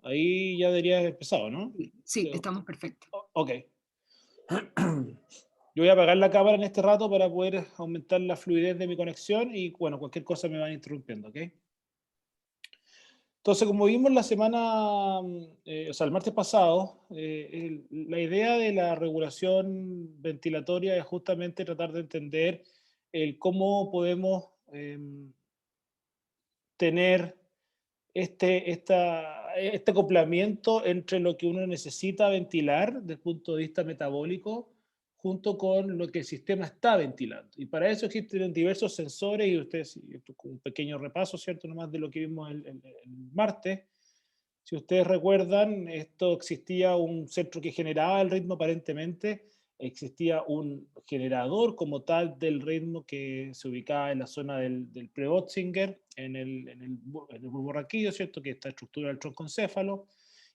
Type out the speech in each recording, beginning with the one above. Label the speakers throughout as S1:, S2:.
S1: Ahí ya debería haber empezado, ¿no?
S2: Sí, sí, estamos perfectos.
S1: Ok. Yo voy a apagar la cámara en este rato para poder aumentar la fluidez de mi conexión y, bueno, cualquier cosa me van interrumpiendo, ¿ok? Entonces, como vimos la semana, o sea, el martes pasado, la idea de la regulación ventilatoria es justamente tratar de entender el cómo podemos tener este acoplamiento entre lo que uno necesita ventilar desde el punto de vista metabólico junto con lo que el sistema está ventilando. Y para eso existen diversos sensores y ustedes, y esto es un pequeño repaso, ¿cierto? Nomás de lo que vimos el martes. Si ustedes recuerdan, esto existía un centro que generaba el ritmo aparentemente, existía un generador como tal del ritmo que se ubicaba en la zona del pre-Otzinger, en el bulbo raquídeo, ¿cierto? Que esta estructura del troncoencéfalo,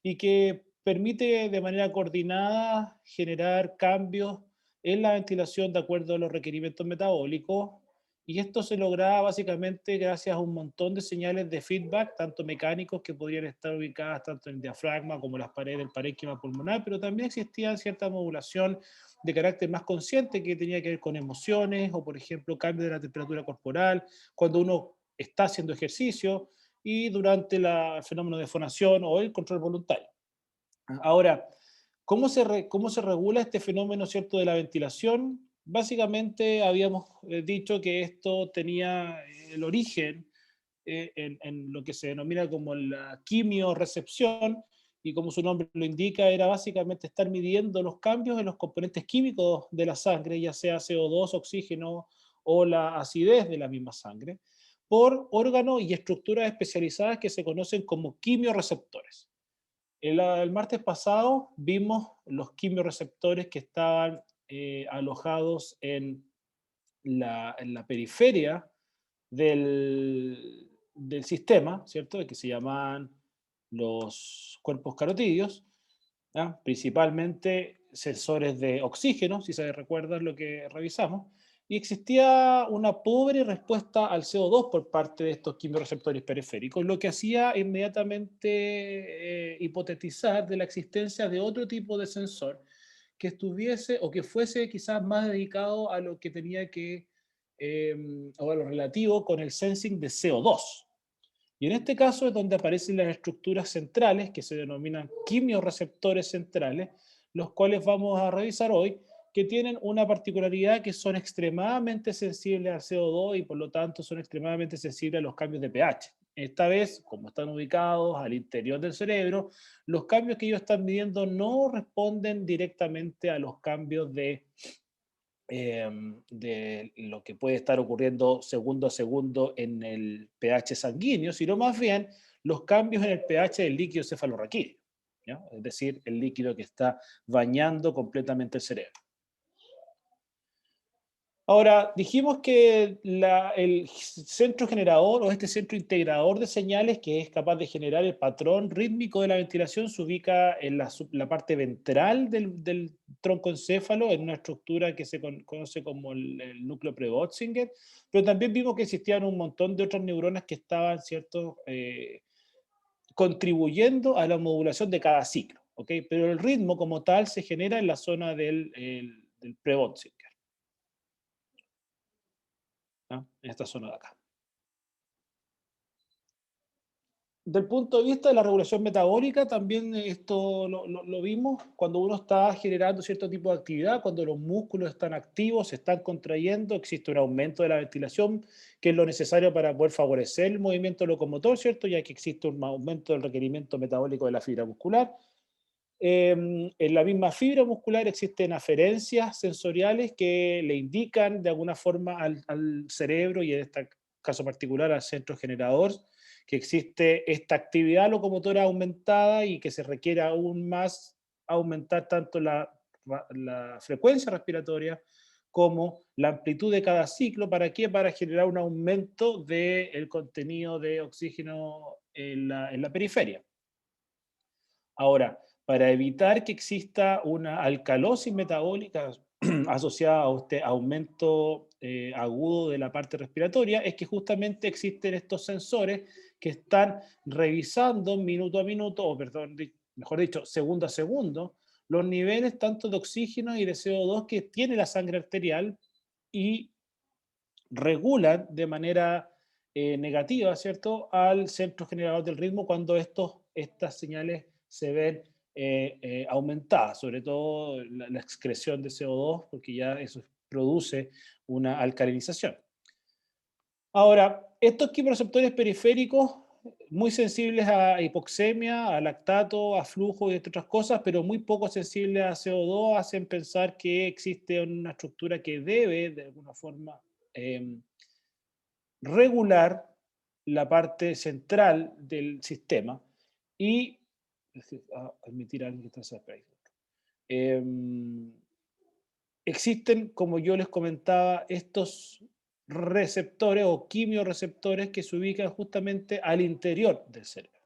S1: y que permite de manera coordinada generar cambios en la ventilación de acuerdo a los requerimientos metabólicos, y esto se lograba básicamente gracias a un montón de señales de feedback, tanto mecánicos que podían estar ubicadas tanto en el diafragma como las paredes del parénquima pulmonar, pero también existía cierta modulación de carácter más consciente que tenía que ver con emociones o, por ejemplo, cambio de la temperatura corporal, cuando uno está haciendo ejercicio y durante el fenómeno de fonación o el control voluntario. Ahora, cómo se regula este fenómeno, ¿cierto?, de la ventilación? Básicamente habíamos dicho que esto tenía el origen en lo que se denomina como la quimiorecepción, y como su nombre lo indica, era básicamente estar midiendo los cambios en los componentes químicos de la sangre, ya sea CO2, oxígeno o la acidez de la misma sangre, por órganos y estructuras especializadas que se conocen como quimioreceptores. El martes pasado vimos los quimioreceptores que estaban alojados en la periferia del sistema, ¿cierto? Que se llaman los cuerpos carotídeos, ¿ya? Principalmente sensores de oxígeno, si se recuerdan lo que revisamos, y existía una pobre respuesta al CO2 por parte de estos quimioreceptores periféricos, lo que hacía inmediatamente hipotetizar de la existencia de otro tipo de sensor que estuviese o que fuese quizás más dedicado a lo que tenía que, o a lo relativo con el sensing de CO2. Y en este caso es donde aparecen las estructuras centrales, que se denominan quimioreceptores centrales, los cuales vamos a revisar hoy, que tienen una particularidad que son extremadamente sensibles al CO2 y por lo tanto son extremadamente sensibles a los cambios de pH. Esta vez, como están ubicados al interior del cerebro, los cambios que ellos están midiendo no responden directamente a los cambios de lo que puede estar ocurriendo segundo a segundo en el pH sanguíneo, sino más bien los cambios en el pH del líquido cefalorraquídeo, ¿ya? Es decir, el líquido que está bañando completamente el cerebro. Ahora, dijimos que el centro generador o este centro integrador de señales que es capaz de generar el patrón rítmico de la ventilación se ubica en la parte ventral del troncoencéfalo, en una estructura que se conoce como el núcleo Prebotzinger, pero también vimos que existían un montón de otras neuronas que estaban, ¿cierto?, contribuyendo a la modulación de cada ciclo, ¿ok? Pero el ritmo como tal se genera en la zona del Prebotzinger, ¿no? En esta zona de acá. Del punto de vista de la regulación metabólica, también esto lo vimos cuando uno está generando cierto tipo de actividad, cuando los músculos están activos, se están contrayendo, existe un aumento de la ventilación, que es lo necesario para poder favorecer el movimiento locomotor, ¿cierto? Ya que existe un aumento del requerimiento metabólico de la fibra muscular. En la misma fibra muscular existen aferencias sensoriales que le indican de alguna forma al cerebro y en este caso particular al centro generador que existe esta actividad locomotora aumentada y que se requiere aún más aumentar tanto la frecuencia respiratoria como la amplitud de cada ciclo. ¿Para qué? Para generar un aumento del contenido de oxígeno en la periferia. Ahora, para evitar que exista una alcalosis metabólica asociada a este aumento agudo de la parte respiratoria, es que justamente existen estos sensores que están revisando minuto a minuto, o perdón, mejor dicho, segundo a segundo, los niveles tanto de oxígeno y de CO2 que tiene la sangre arterial y regulan de manera negativa, ¿cierto?, al centro generador del ritmo cuando estas señales se ven aumentadas, sobre todo la excreción de CO2, porque ya eso produce una alcalinización. Ahora, estos quimioreceptores periféricos, muy sensibles a hipoxemia, a lactato, a flujo y entre otras cosas, pero muy poco sensibles a CO2, hacen pensar que existe una estructura que debe, de alguna forma, regular la parte central del sistema y admitir a alguien que está cerca. Existen, como yo les comentaba, estos receptores o quimioreceptores que se ubican justamente al interior del cerebro.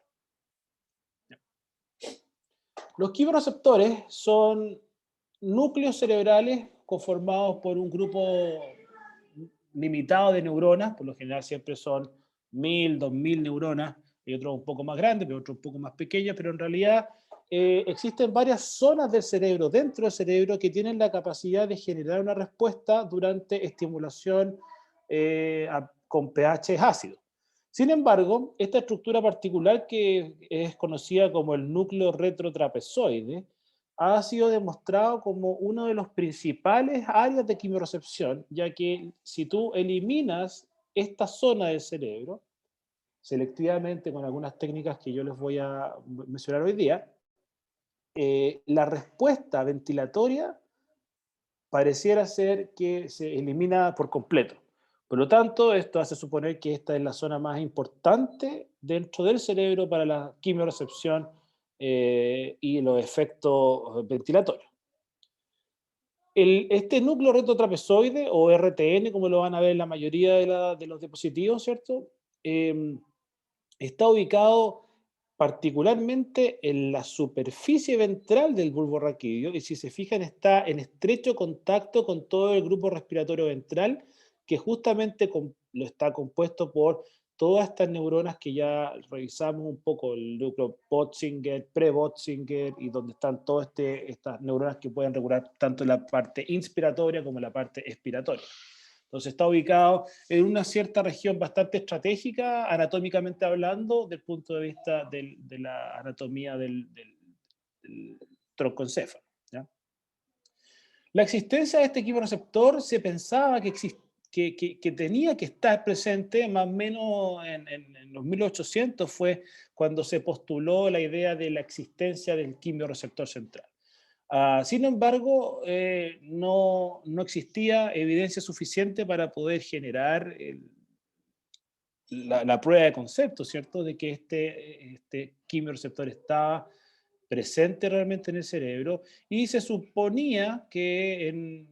S1: Los quimioreceptores son núcleos cerebrales conformados por un grupo limitado de neuronas, por lo general siempre son 1000, 2000 neuronas, y otros un poco más grandes, pero otros un poco más pequeñas, pero en realidad existen varias zonas del cerebro, dentro del cerebro, que tienen la capacidad de generar una respuesta durante estimulación con pH ácido. Sin embargo, esta estructura particular que es conocida como el núcleo retrotrapezoide, ha sido demostrado como uno de los principales áreas de quimiorecepción, ya que si tú eliminas esta zona del cerebro, selectivamente con algunas técnicas que yo les voy a mencionar hoy día, la respuesta ventilatoria pareciera ser que se elimina por completo. Por lo tanto, esto hace suponer que esta es la zona más importante dentro del cerebro para la quimiorecepción y los efectos ventilatorios. Este núcleo retrotrapezoide, o RTN, como lo van a ver en la mayoría de los dispositivos, ¿cierto? Está ubicado particularmente en la superficie ventral del bulbo raquídeo, y si se fijan está en estrecho contacto con todo el grupo respiratorio ventral, que justamente lo está compuesto por todas estas neuronas que ya revisamos un poco, el núcleo Botzinger, pre-Botzinger, y donde están todas estas neuronas que pueden regular tanto la parte inspiratoria como la parte expiratoria. Entonces está ubicado en una cierta región bastante estratégica, anatómicamente hablando, del punto de vista de la anatomía del troncoencéfalo, ¿ya? La existencia de este quimioreceptor se pensaba que tenía que estar presente más o menos en los 1800, fue cuando se postuló la idea de la existencia del quimioreceptor central. Sin embargo, no existía evidencia suficiente para poder generar la prueba de concepto, ¿cierto? De que este quimioreceptor estaba presente realmente en el cerebro, y se suponía que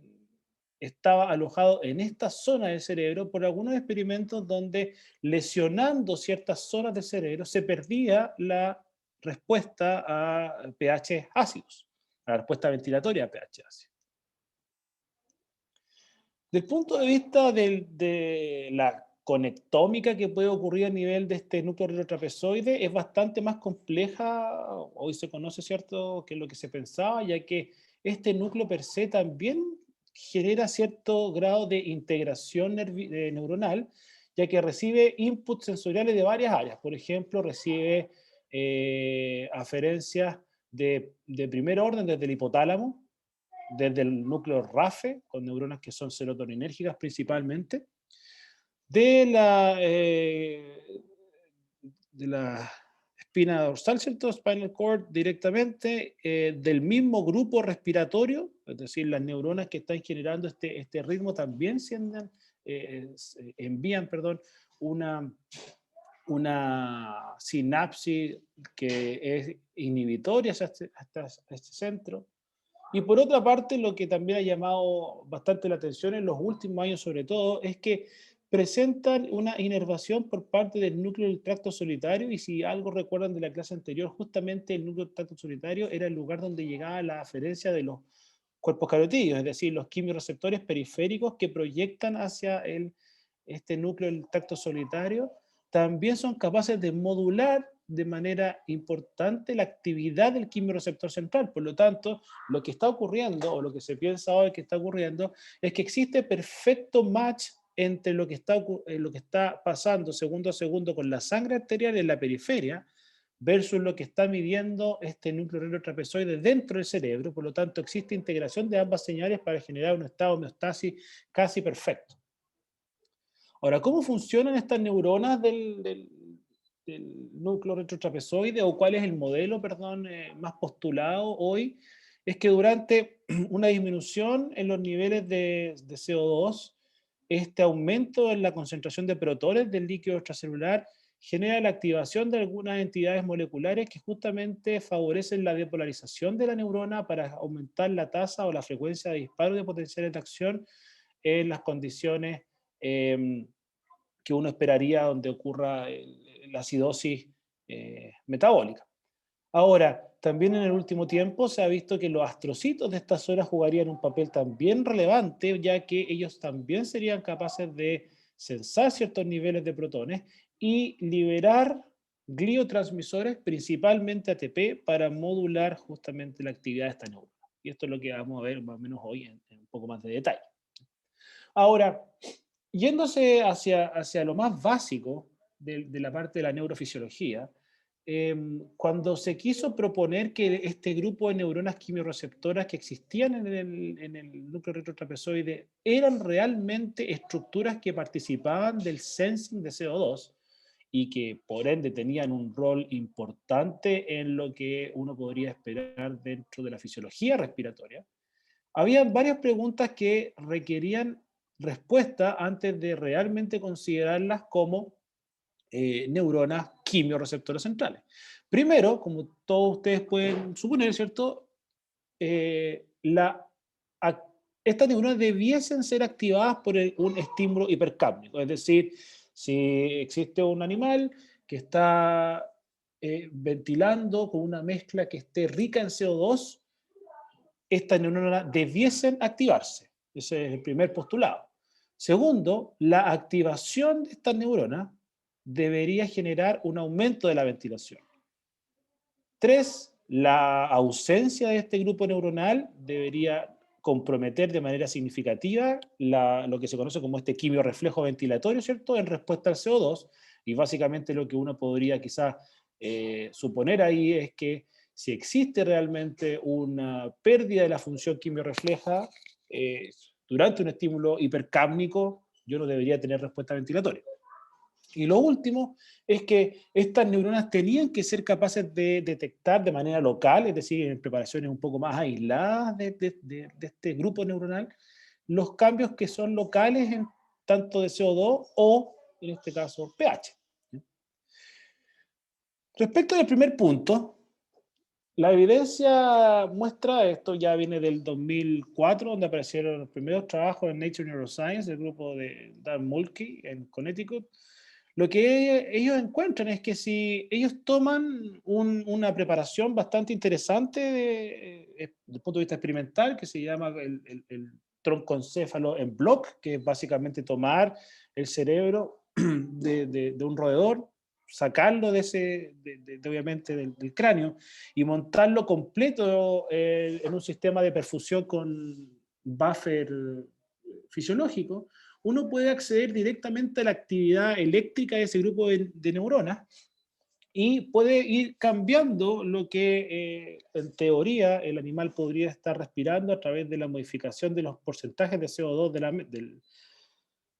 S1: estaba alojado en esta zona del cerebro por algunos experimentos donde, lesionando ciertas zonas del cerebro, se perdía la respuesta a pH ácidos, la respuesta ventilatoria a pH ácido. Del punto de vista de la conectómica que puede ocurrir a nivel de este núcleo retrotrapezoide, es bastante más compleja, hoy se conoce, ¿cierto?, que lo que se pensaba, ya que este núcleo per se también genera cierto grado de integración neuronal, ya que recibe inputs sensoriales de varias áreas. Por ejemplo, recibe aferencias de primer orden desde el hipotálamo, desde el núcleo RAFE, con neuronas que son serotoninérgicas principalmente, de la espina dorsal, ¿cierto? Spinal cord directamente, del mismo grupo respiratorio, es decir, las neuronas que están generando este ritmo también envían, perdón, una sinapsis que es inhibitoria hasta este centro. Y por otra parte, lo que también ha llamado bastante la atención en los últimos años sobre todo, es que presentan una inervación por parte del núcleo del tracto solitario, y si algo recuerdan de la clase anterior, justamente el núcleo del tracto solitario era el lugar donde llegaba la aferencia de los cuerpos carotídeos, es decir, los quimiorreceptores periféricos que proyectan hacia este núcleo del tracto solitario, también son capaces de modular de manera importante la actividad del quimiorreceptor central. Por lo tanto, lo que está ocurriendo, o lo que se piensa hoy que está ocurriendo, es que existe perfecto match entre lo que está pasando segundo a segundo con la sangre arterial en la periferia versus lo que está midiendo este núcleo renal trapezoide dentro del cerebro. Por lo tanto, existe integración de ambas señales para generar un estado de homeostasis casi perfecto. Ahora, ¿cómo funcionan estas neuronas del núcleo retrotrapezoide, o cuál es el modelo, perdón, más postulado hoy? Es que durante una disminución en los niveles de CO2, este aumento en la concentración de protones del líquido extracelular genera la activación de algunas entidades moleculares que justamente favorecen la depolarización de la neurona para aumentar la tasa o la frecuencia de disparo de potenciales de acción en las condiciones que uno esperaría donde ocurra la acidosis metabólica. Ahora, también en el último tiempo se ha visto que los astrocitos de estas zonas jugarían un papel también relevante, ya que ellos también serían capaces de sensar ciertos niveles de protones y liberar gliotransmisores, principalmente ATP, para modular justamente la actividad de esta neurona. Y esto es lo que vamos a ver más o menos hoy en un poco más de detalle. Ahora, yéndose hacia lo más básico de la parte de la neurofisiología, cuando se quiso proponer que este grupo de neuronas quimiorreceptoras que existían en el núcleo retrotrapezoide eran realmente estructuras que participaban del sensing de CO2 y que por ende tenían un rol importante en lo que uno podría esperar dentro de la fisiología respiratoria, había varias preguntas que requerían respuesta antes de realmente considerarlas como neuronas quimiorreceptores centrales. Primero, como todos ustedes pueden suponer, ¿cierto? Estas neuronas debiesen ser activadas por un estímulo hipercápnico, es decir, si existe un animal que está ventilando con una mezcla que esté rica en CO2, estas neuronas debiesen activarse. Ese es el primer postulado. Segundo, la activación de estas neuronas debería generar un aumento de la ventilación. Tres, la ausencia de este grupo neuronal debería comprometer de manera significativa lo que se conoce como este quimiorreflejo ventilatorio, ¿cierto?, en respuesta al CO2, y básicamente lo que uno podría quizás suponer ahí es que si existe realmente una pérdida de la función quimiorrefleja durante un estímulo hipercápnico, yo no debería tener respuesta ventilatoria. Y lo último es que estas neuronas tenían que ser capaces de detectar de manera local, es decir, en preparaciones un poco más aisladas de este grupo neuronal, los cambios que son locales en tanto de CO2 o, en este caso, pH. Respecto del primer punto, la evidencia muestra, esto ya viene del 2004, donde aparecieron los primeros trabajos en Nature Neuroscience, del grupo de Dan Mulkey en Connecticut. Lo que ellos encuentran es que si ellos toman una preparación bastante interesante desde el punto de vista experimental, que se llama el troncoencéfalo en block, que es básicamente tomar el cerebro de un roedor, sacarlo obviamente del cráneo y montarlo completo en un sistema de perfusión con buffer fisiológico, uno puede acceder directamente a la actividad eléctrica de ese grupo de neuronas y puede ir cambiando lo que en teoría el animal podría estar respirando a través de la modificación de los porcentajes de CO2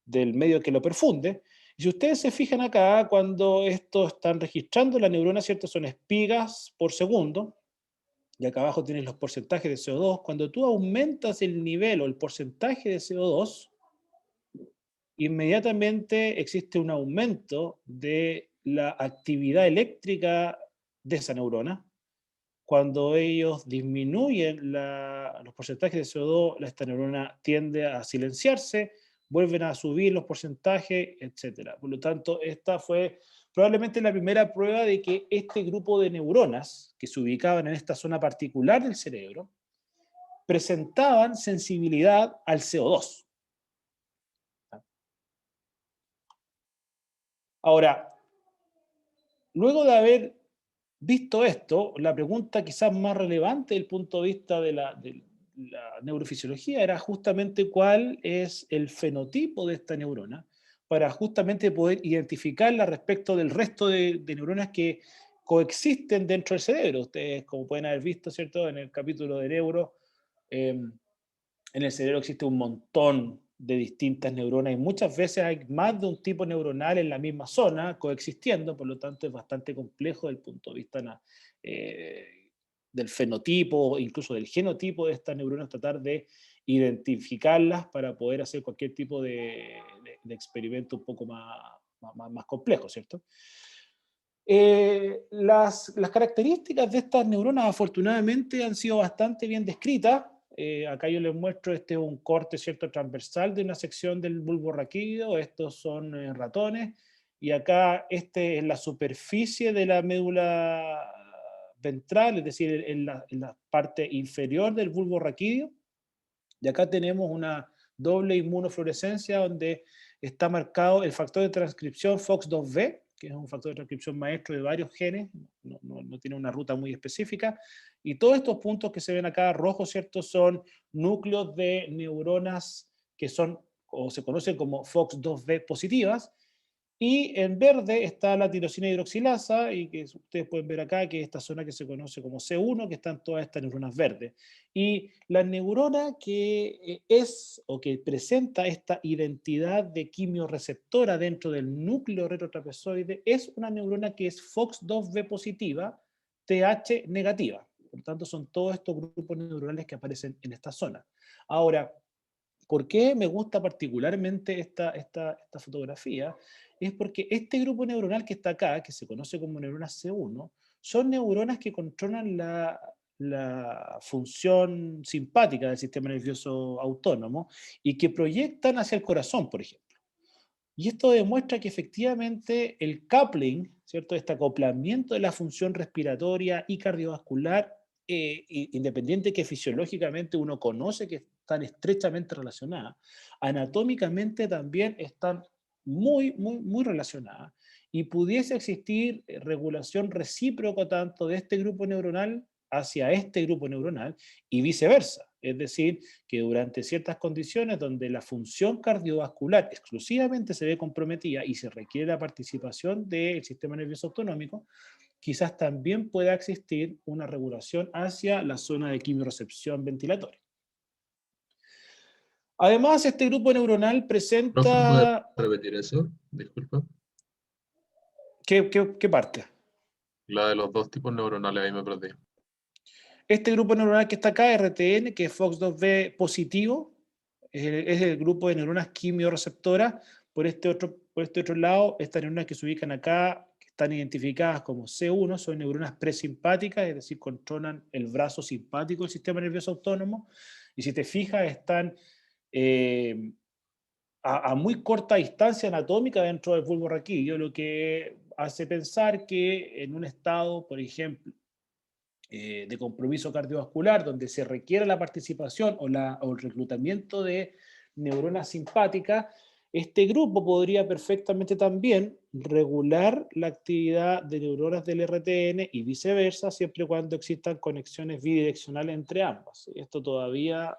S1: del medio que lo perfunde. Y si ustedes se fijan acá, cuando esto están registrando la neurona, ¿cierto? Son espigas por segundo, y acá abajo tienes los porcentajes de CO2. Cuando tú aumentas el nivel o el porcentaje de CO2, inmediatamente existe un aumento de la actividad eléctrica de esa neurona. Cuando ellos disminuyen los porcentajes de CO2, esta neurona tiende a silenciarse, vuelven a subir los porcentajes, etc. Por lo tanto, esta fue probablemente la primera prueba de que este grupo de neuronas que se ubicaban en esta zona particular del cerebro presentaban sensibilidad al CO2. Ahora, luego de haber visto esto, la pregunta quizás más relevante desde el punto de vista de la neurofisiología era justamente cuál es el fenotipo de esta neurona, para justamente poder identificarla respecto del resto de neuronas que coexisten dentro del cerebro. Ustedes, como pueden haber visto, ¿cierto?, en el capítulo de neuro, en el cerebro existe un montón de distintas neuronas y muchas veces hay más de un tipo neuronal en la misma zona coexistiendo, por lo tanto es bastante complejo desde el punto de vista del fenotipo, incluso del genotipo de estas neuronas, tratar de identificarlas para poder hacer cualquier tipo de experimento un poco más complejo, ¿cierto? Las características de estas neuronas afortunadamente han sido bastante bien descritas. Acá yo les muestro, este es un corte, ¿cierto?, transversal de una sección del bulbo raquídeo. Estos son ratones, y acá este es la superficie de la médula ventral, es decir, en la parte inferior del bulbo raquídeo. Y acá tenemos una doble inmunofluorescencia donde está marcado el factor de transcripción FOX2B, que es un factor de transcripción maestro de varios genes, no tiene una ruta muy específica, y todos estos puntos que se ven acá rojos, ¿cierto?, son núcleos de neuronas que son, o se conocen como FOX2B positivas, y en verde está la tirosina hidroxilasa, y que ustedes pueden ver acá que esta zona que se conoce como C1, que están todas estas neuronas verdes. Y la neurona que es o que presenta esta identidad de quimiorreceptora dentro del núcleo retrotrapezoide es una neurona que es FOX2B positiva, TH negativa. Por tanto, son todos estos grupos neuronales que aparecen en esta zona. Ahora, ¿por qué me gusta particularmente esta fotografía? Es porque este grupo neuronal que está acá, que se conoce como neuronas C1, son neuronas que controlan la función simpática del sistema nervioso autónomo y que proyectan hacia el corazón, por ejemplo. Y esto demuestra que efectivamente el coupling, ¿cierto?, este acoplamiento de la función respiratoria y cardiovascular, independiente que fisiológicamente uno conoce que están estrechamente relacionadas, anatómicamente también están muy relacionadas, y pudiese existir regulación recíproca tanto de este grupo neuronal hacia este grupo neuronal y viceversa. Es decir, que durante ciertas condiciones donde la función cardiovascular exclusivamente se ve comprometida y se requiere la participación del sistema nervioso autonómico, quizás también pueda existir una regulación hacia la zona de quimiorrecepción ventilatoria. Además, este grupo neuronal
S2: Profe, ¿puede
S1: presenta...
S2: repetir eso? Disculpa.
S1: ¿Qué parte?
S2: La de los dos tipos neuronales, ahí me perdí.
S1: Este grupo neuronal que está acá, RTN, que es FOX2B positivo, es el grupo de neuronas quimiorreceptoras. Por este otro lado, estas neuronas que se ubican acá, que están identificadas como C1, son neuronas presimpáticas, es decir, controlan el brazo simpático del sistema nervioso autónomo. Y si te fijas, están a muy corta distancia anatómica dentro del bulbo raquídeo, lo que hace pensar que en un estado, por ejemplo, de compromiso cardiovascular, donde se requiere la participación o el reclutamiento de neuronas simpáticas, este grupo podría perfectamente también regular la actividad de neuronas del RTN y viceversa, siempre y cuando existan conexiones bidireccionales entre ambas. Esto todavía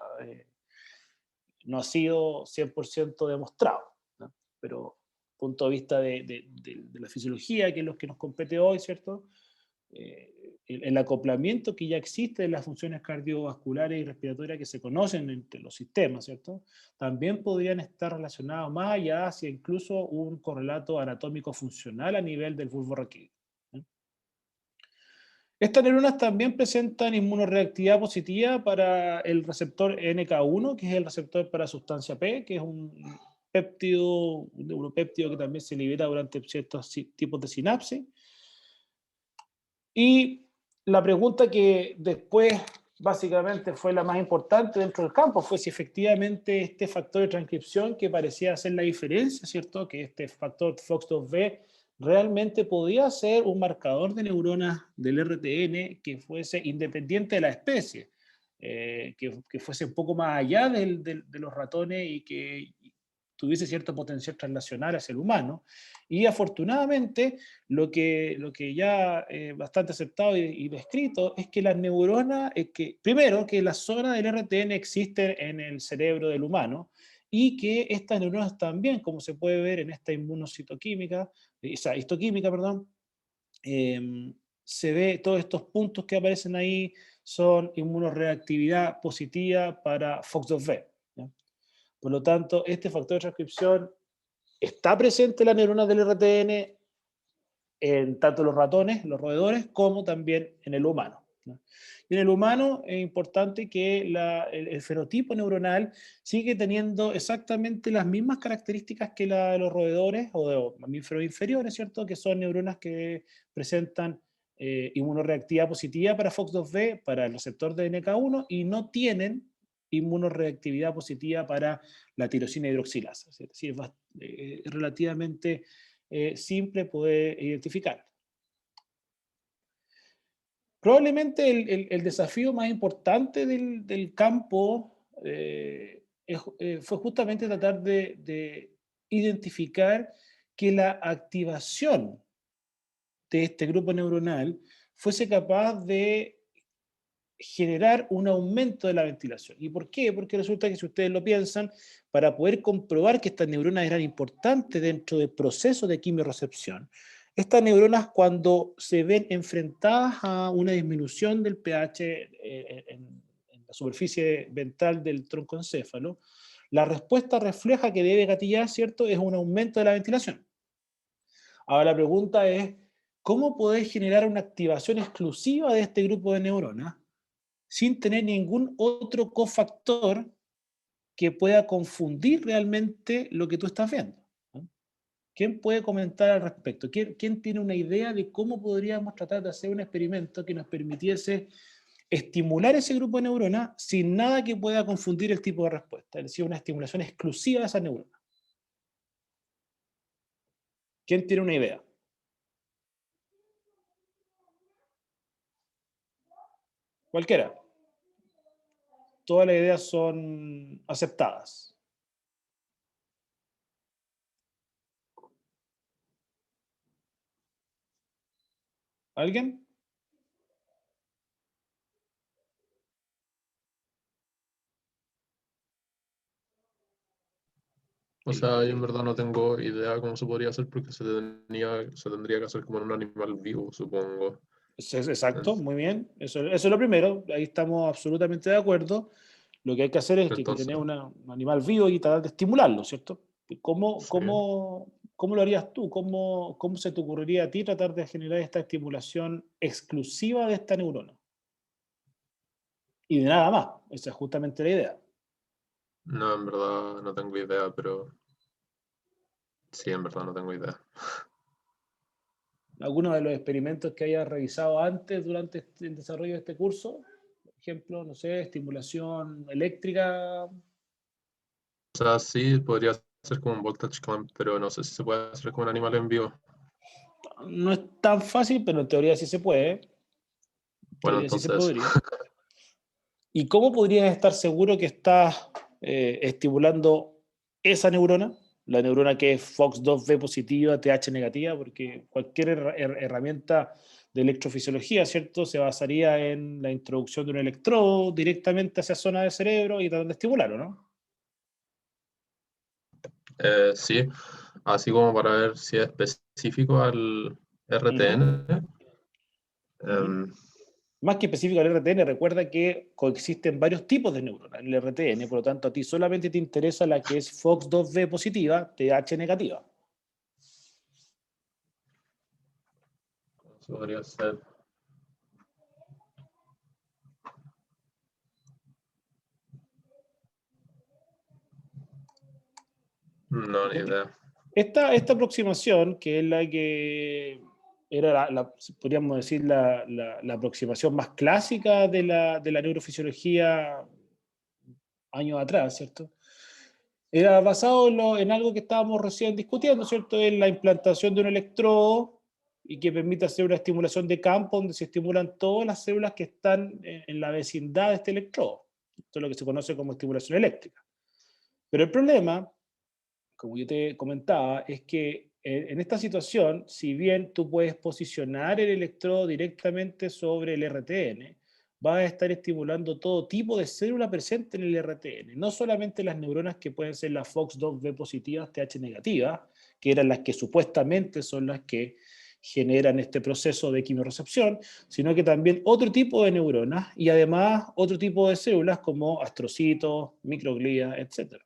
S1: no ha sido 100% demostrado, ¿no? Pero punto de vista de la fisiología, que es lo que nos compete hoy, ¿cierto? El acoplamiento que ya existe de las funciones cardiovasculares y respiratorias que se conocen entre los sistemas, ¿cierto? También podrían estar relacionados más allá hacia incluso un correlato anatómico funcional a nivel del bulbo raquídeo. Estas neuronas también presentan inmunoreactividad positiva para el receptor NK1, que es el receptor para sustancia P, que es un péptido, un neuropéptido que también se libera durante ciertos tipos de sinapsis. Y la pregunta que después básicamente fue la más importante dentro del campo fue si efectivamente este factor de transcripción que parecía hacer la diferencia, ¿cierto?, que este factor FOX2B realmente podía ser un marcador de neuronas del RTN que fuese independiente de la especie. que fuese un poco más allá de los ratones y que tuviese cierto potencial translacional hacia el humano. Y afortunadamente, lo que ya bastante aceptado y descrito es que las neuronas, primero, que las zonas del RTN existen en el cerebro del humano, y que estas neuronas también, como se puede ver en esta inmunocitoquímica, esa histoquímica, perdón, se ve todos estos puntos que aparecen ahí son inmunoreactividad positiva para FOXP2B. ¿Ya? Por lo tanto, este factor de transcripción está presente en las neuronas del RTN en tanto los ratones, los roedores, como también en el humano. ¿No? Y en el humano es importante que el fenotipo neuronal sigue teniendo exactamente las mismas características que la de los roedores o de los mamíferos inferiores, ¿cierto? Que son neuronas que presentan inmunoreactividad positiva para FOXP2B, para el receptor de NK1, y no tienen inmunoreactividad positiva para la tirosina hidroxilasa. Es decir, es relativamente simple poder identificar. Probablemente el desafío más importante del campo fue justamente tratar de identificar que la activación de este grupo neuronal fuese capaz de generar un aumento de la ventilación. ¿Y por qué? Porque resulta que si ustedes lo piensan, para poder comprobar que estas neuronas eran importantes dentro del proceso de quimiorrecepción, estas neuronas cuando se ven enfrentadas a una disminución del pH en la superficie ventral del troncoencéfalo, la respuesta refleja que debe gatillar, ¿cierto?, es un aumento de la ventilación. Ahora la pregunta es, ¿cómo poder generar una activación exclusiva de este grupo de neuronas sin tener ningún otro cofactor que pueda confundir realmente lo que tú estás viendo? ¿No? ¿Quién puede comentar al respecto? ¿Quién tiene una idea de cómo podríamos tratar de hacer un experimento que nos permitiese estimular ese grupo de neuronas sin nada que pueda confundir el tipo de respuesta? Es decir, una estimulación exclusiva de esas neuronas. ¿Quién tiene una idea? Cualquiera. Todas las ideas son aceptadas. ¿Alguien?
S2: O sea, yo en verdad no tengo idea cómo se podría hacer porque se tendría que hacer como en un animal vivo, supongo.
S1: Exacto, muy bien. Eso es lo primero. Ahí estamos absolutamente de acuerdo. Lo que hay que hacer es que hay que
S2: Entonces,
S1: tener un animal vivo y tratar de estimularlo, ¿cierto? ¿Cómo,
S2: sí.
S1: cómo, cómo lo harías tú? ¿Cómo se te ocurriría a ti tratar de generar esta estimulación exclusiva de esta neurona? Y de nada más. Esa es justamente la idea.
S2: No, en verdad no tengo idea, pero sí, en verdad no tengo idea.
S1: ¿Alguno de los experimentos que hayas revisado antes durante el desarrollo de este curso? Por ejemplo, no sé, estimulación eléctrica.
S2: O sea, sí, podría ser como un voltage clamp, pero no sé si se puede hacer con un animal en vivo.
S1: No es tan fácil, pero en teoría sí se puede. En
S2: Bueno,
S1: teoría sí se
S2: entonces,
S1: podría. ¿Y cómo podrías estar seguro que estás estimulando esa neurona? La neurona que es FOX2B positiva, TH negativa, porque cualquier herramienta de electrofisiología, ¿cierto?, se basaría en la introducción de un electrodo directamente hacia zona del cerebro y tratar de estimularlo, ¿no?
S2: sí, así como para ver si es específico al
S1: Ujú,
S2: RTN.
S1: ujú.
S2: em,
S1: Más que específico al RTN, recuerda que coexisten varios tipos de neuronas en el RTN, por lo tanto a ti solamente te interesa la que es FOX2B positiva, TH negativa.
S2: Eso podría ser. No, ni idea.
S1: Esta aproximación, que es la que era, podríamos decir, la aproximación más clásica de la neurofisiología años atrás, ¿cierto? Era basado en algo que estábamos recién discutiendo, ¿cierto? En la implantación de un electrodo y que permite hacer una estimulación de campo donde se estimulan todas las células que están en la vecindad de este electrodo. Esto es lo que se conoce como estimulación eléctrica. Pero el problema, como yo te comentaba, es que en esta situación, si bien tú puedes posicionar el electrodo directamente sobre el RTN, vas a estar estimulando todo tipo de célula presente en el RTN, no solamente las neuronas que pueden ser las FOXP2B positivas, TH negativas, que eran las que supuestamente son las que generan este proceso de quimiorrecepción, sino que también otro tipo de neuronas y además otro tipo de células como astrocitos, microglía, etc.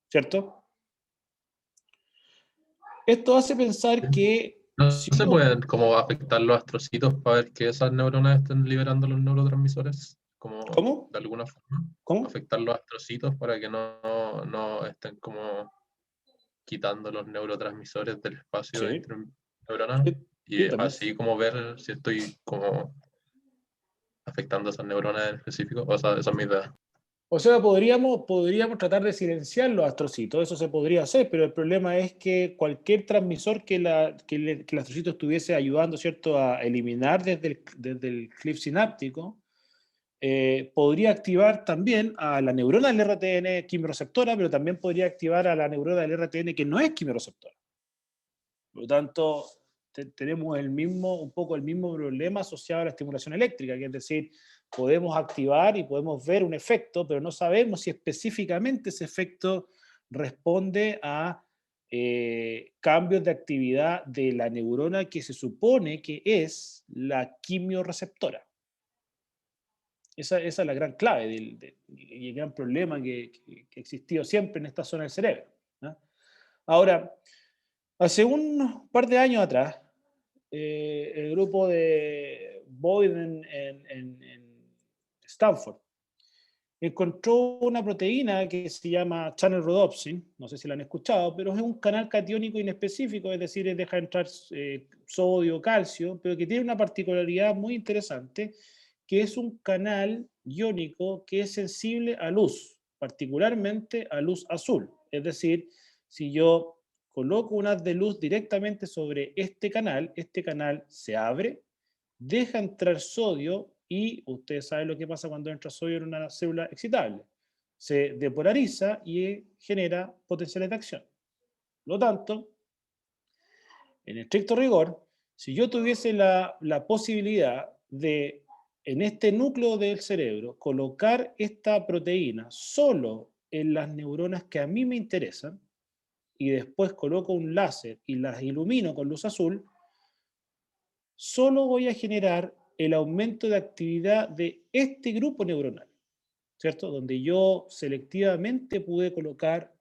S1: ¿Cierto? Esto hace pensar que
S2: No
S1: si
S2: se
S1: uno...
S2: pueden como afectar los astrocitos para ver que esas neuronas estén liberando los neurotransmisores, como
S1: ¿Cómo?
S2: de alguna forma,
S1: ¿Cómo?
S2: afectar los astrocitos para que no estén como quitando los neurotransmisores del espacio
S1: Sí,
S2: interneuronal
S1: sí,
S2: y
S1: sí, también.
S2: así como ver si estoy como afectando a esas neuronas en específico, o sea, esa es mi idea.
S1: O sea, podríamos tratar de silenciar los astrocitos, eso se podría hacer, pero el problema es que cualquier transmisor que el astrocito estuviese ayudando, ¿cierto?, a eliminar desde el clip sináptico, podría activar también a la neurona del RTN quimiorreceptora, pero también podría activar a la neurona del RTN que no es quimiorreceptora. Por lo tanto, tenemos un poco el mismo problema asociado a la estimulación eléctrica, que es decir, podemos activar y podemos ver un efecto, pero no sabemos si específicamente ese efecto responde a cambios de actividad de la neurona que se supone que es la quimiorreceptora. Esa es la gran clave y el gran problema que ha existido siempre en esta zona del cerebro, ¿no? Ahora, hace un par de años atrás, el grupo de Boyd en Stanford encontró una proteína que se llama channel rhodopsin, no sé si la han escuchado, pero es un canal catiónico inespecífico, es decir, deja entrar sodio, calcio, pero que tiene una particularidad muy interesante, que es un canal iónico que es sensible a luz, particularmente a luz azul. Es decir, si yo coloco un haz de luz directamente sobre este canal se abre, deja entrar sodio y ustedes saben lo que pasa cuando entra sodio en una célula excitable. Se depolariza y genera potenciales de acción. Por lo tanto, en estricto rigor, si yo tuviese la posibilidad de, en este núcleo del cerebro, colocar esta proteína solo en las neuronas que a mí me interesan, y después coloco un láser y las ilumino con luz azul, solo voy a generar el aumento de actividad de este grupo neuronal, ¿cierto? Donde yo selectivamente pude colocar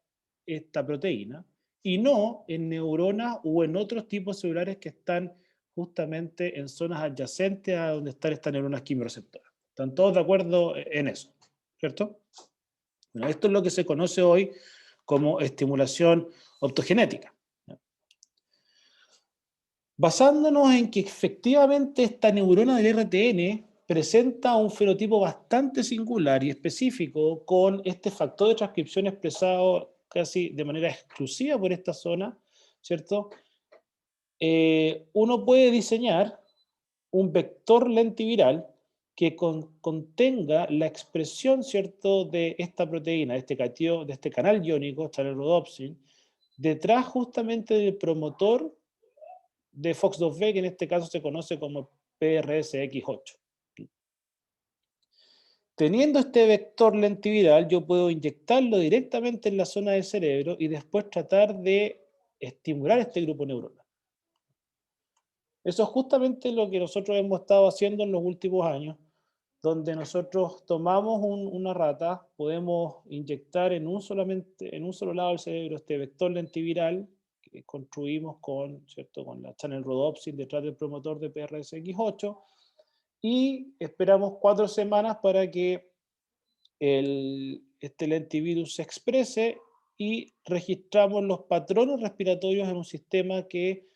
S1: esta proteína y no en neuronas o en otros tipos celulares que están justamente en zonas adyacentes a donde están estas neuronas quimiorreceptoras. ¿Están todos de acuerdo en eso? ¿Cierto? Bueno, esto es lo que se conoce hoy como estimulación optogenética. Basándonos en que efectivamente esta neurona del RTN presenta un fenotipo bastante singular y específico con este factor de transcripción expresado casi de manera exclusiva por esta zona, ¿cierto? Uno puede diseñar un vector lentiviral que contenga la expresión, ¿cierto?, de esta proteína, de este canal iónico, channel rhodopsin, detrás justamente del promotor de FOXP2B, que en este caso se conoce como PRSX8. Teniendo este vector lentiviral, yo puedo inyectarlo directamente en la zona del cerebro y después tratar de estimular este grupo neuronal. Eso es justamente lo que nosotros hemos estado haciendo en los últimos años, donde nosotros tomamos una rata, podemos inyectar en un solo lado del cerebro este vector lentiviral que construimos ¿cierto?, con la channel rhodopsin detrás del promotor de PRSX8 y esperamos 4 semanas para que este lentivirus se exprese y registramos los patrones respiratorios en un sistema que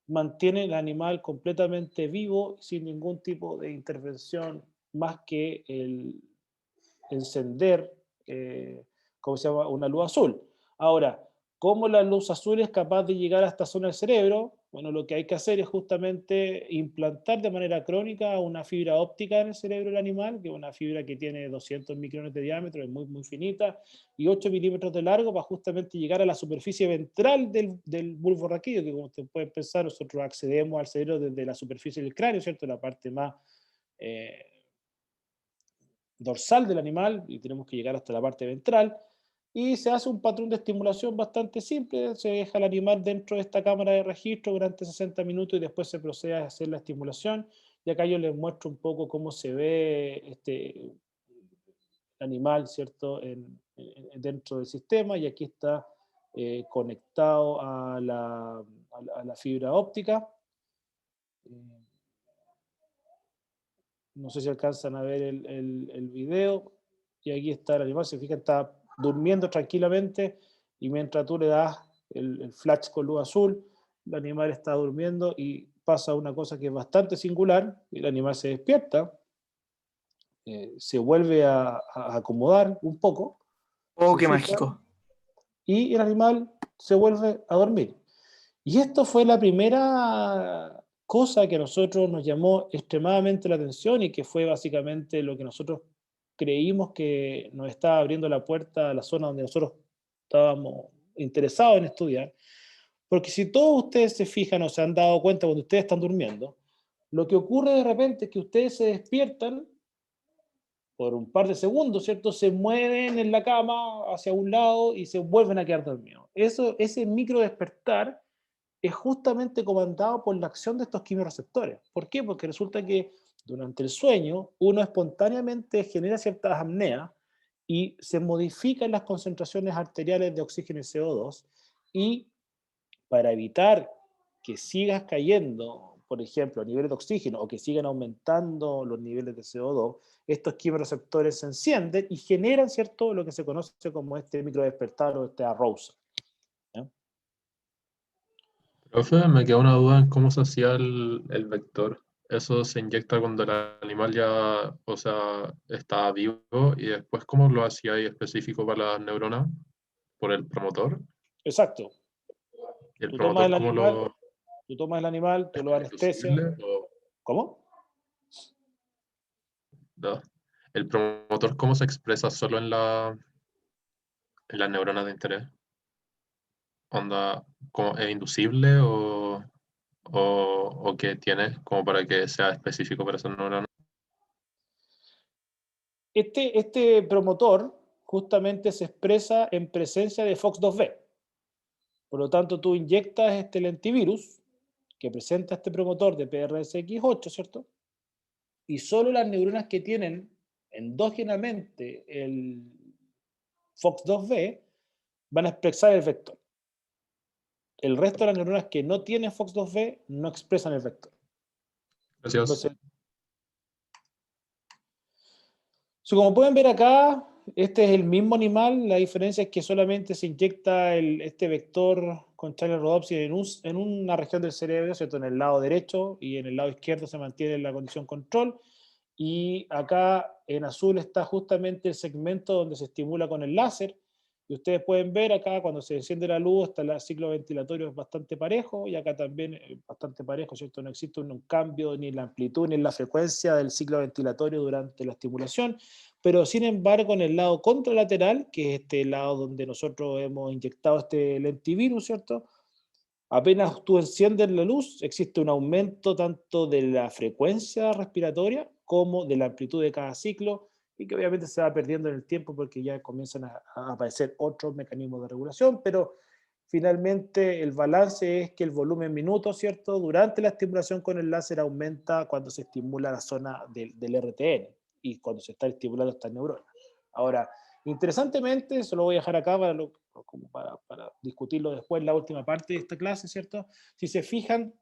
S1: mantiene el animal completamente vivo sin ningún tipo de intervención más que el encender, ¿cómo se llama?, una luz azul. Ahora, ¿cómo la luz azul es capaz de llegar a esta zona del cerebro? Bueno, lo que hay que hacer es justamente implantar de manera crónica una fibra óptica en el cerebro del animal, que es una fibra que tiene 200 micrones de diámetro, es muy, muy finita, y 8 milímetros de largo para justamente llegar a la superficie ventral del bulbo raquídeo, que como ustedes pueden pensar, nosotros accedemos al cerebro desde la superficie del cráneo, ¿cierto? La parte más eh, dorsal del animal, y tenemos que llegar hasta la parte ventral, y se hace un patrón de estimulación bastante simple, se deja al animal dentro de esta cámara de registro durante 60 minutos y después se procede a hacer la estimulación, y acá yo les muestro un poco cómo se ve este animal, ¿cierto?, dentro del sistema, y aquí está conectado a la fibra óptica. Eh, No sé si alcanzan a ver el video. Y aquí está el animal, se fijan, está durmiendo tranquilamente y mientras tú le das el flash con luz azul, el animal está durmiendo y pasa una cosa que es bastante singular, el animal se despierta, se vuelve a acomodar un poco,
S3: Oh,
S1: se
S3: qué
S1: fija,
S3: mágico.
S1: y el animal se vuelve a dormir. Y esto fue la primera cosa que a nosotros nos llamó extremadamente la atención y que fue básicamente lo que nosotros creímos que nos estaba abriendo la puerta a la zona donde nosotros estábamos interesados en estudiar. Porque si todos ustedes se fijan o se han dado cuenta cuando ustedes están durmiendo, lo que ocurre de repente es que ustedes se despiertan por un par de segundos, ¿cierto? Se mueven en la cama hacia un lado y se vuelven a quedar dormidos. Ese micro despertar es justamente comandado por la acción de estos quimiorreceptores. ¿Por qué? Porque resulta que durante el sueño uno espontáneamente genera ciertas apneas y se modifican las concentraciones arteriales de oxígeno y CO2, y para evitar que sigas cayendo, por ejemplo, a niveles de oxígeno o que sigan aumentando los niveles de CO2, estos quimiorreceptores se encienden y generan, ¿cierto?, lo que se conoce como este microdespertar o este arousal. ¿Ya?
S2: Profe, me queda una duda en cómo se hacía el vector. Eso se inyecta cuando el animal ya, o sea, está vivo y después cómo lo hacía ahí específico para las neuronas por el promotor.
S1: Exacto.
S2: Y el
S1: Tú tomas
S2: promotor
S1: el
S2: cómo
S1: animal,
S2: lo
S1: tú tomas el animal, tú
S2: es
S1: lo
S2: como
S1: anestesias.
S2: inducible o
S1: ¿Cómo?
S2: no. El promotor cómo se expresa solo en las neuronas de interés. Onda, ¿cómo, es inducible o qué tiene como para que sea específico para esa neurona?
S1: Este promotor justamente se expresa en presencia de FOX2B. Por lo tanto, tú inyectas este lentivirus que presenta este promotor de PRSX8, ¿cierto? Y solo las neuronas que tienen endógenamente el FOX2B van a expresar el vector. El resto de las neuronas que no tienen FOX2B no expresan el vector.
S2: Gracias.
S1: Entonces, como pueden ver acá, este es el mismo animal, la diferencia es que solamente se inyecta este vector con Channel Rhodopsin en una región del cerebro, ¿cierto?, en el lado derecho, y en el lado izquierdo se mantiene la condición control, y acá en azul está justamente el segmento donde se estimula con el láser, y ustedes pueden ver acá cuando se enciende la luz, hasta el ciclo ventilatorio es bastante parejo, y acá también bastante parejo, ¿cierto? No existe un cambio ni en la amplitud ni en la frecuencia del ciclo ventilatorio durante la estimulación, pero sin embargo en el lado contralateral, que es este lado donde nosotros hemos inyectado este lentivirus, ¿cierto? Apenas tú enciendes la luz, existe un aumento tanto de la frecuencia respiratoria como de la amplitud de cada ciclo, y que obviamente se va perdiendo en el tiempo porque ya comienzan a aparecer otros mecanismos de regulación, pero finalmente el balance es que el volumen minuto, ¿cierto?, durante la estimulación con el láser aumenta cuando se estimula la zona del RTN y cuando se está estimulando estas neuronas. Ahora, interesantemente, eso lo voy a dejar acá como para discutirlo después en la última parte de esta clase, ¿cierto? Si se fijan,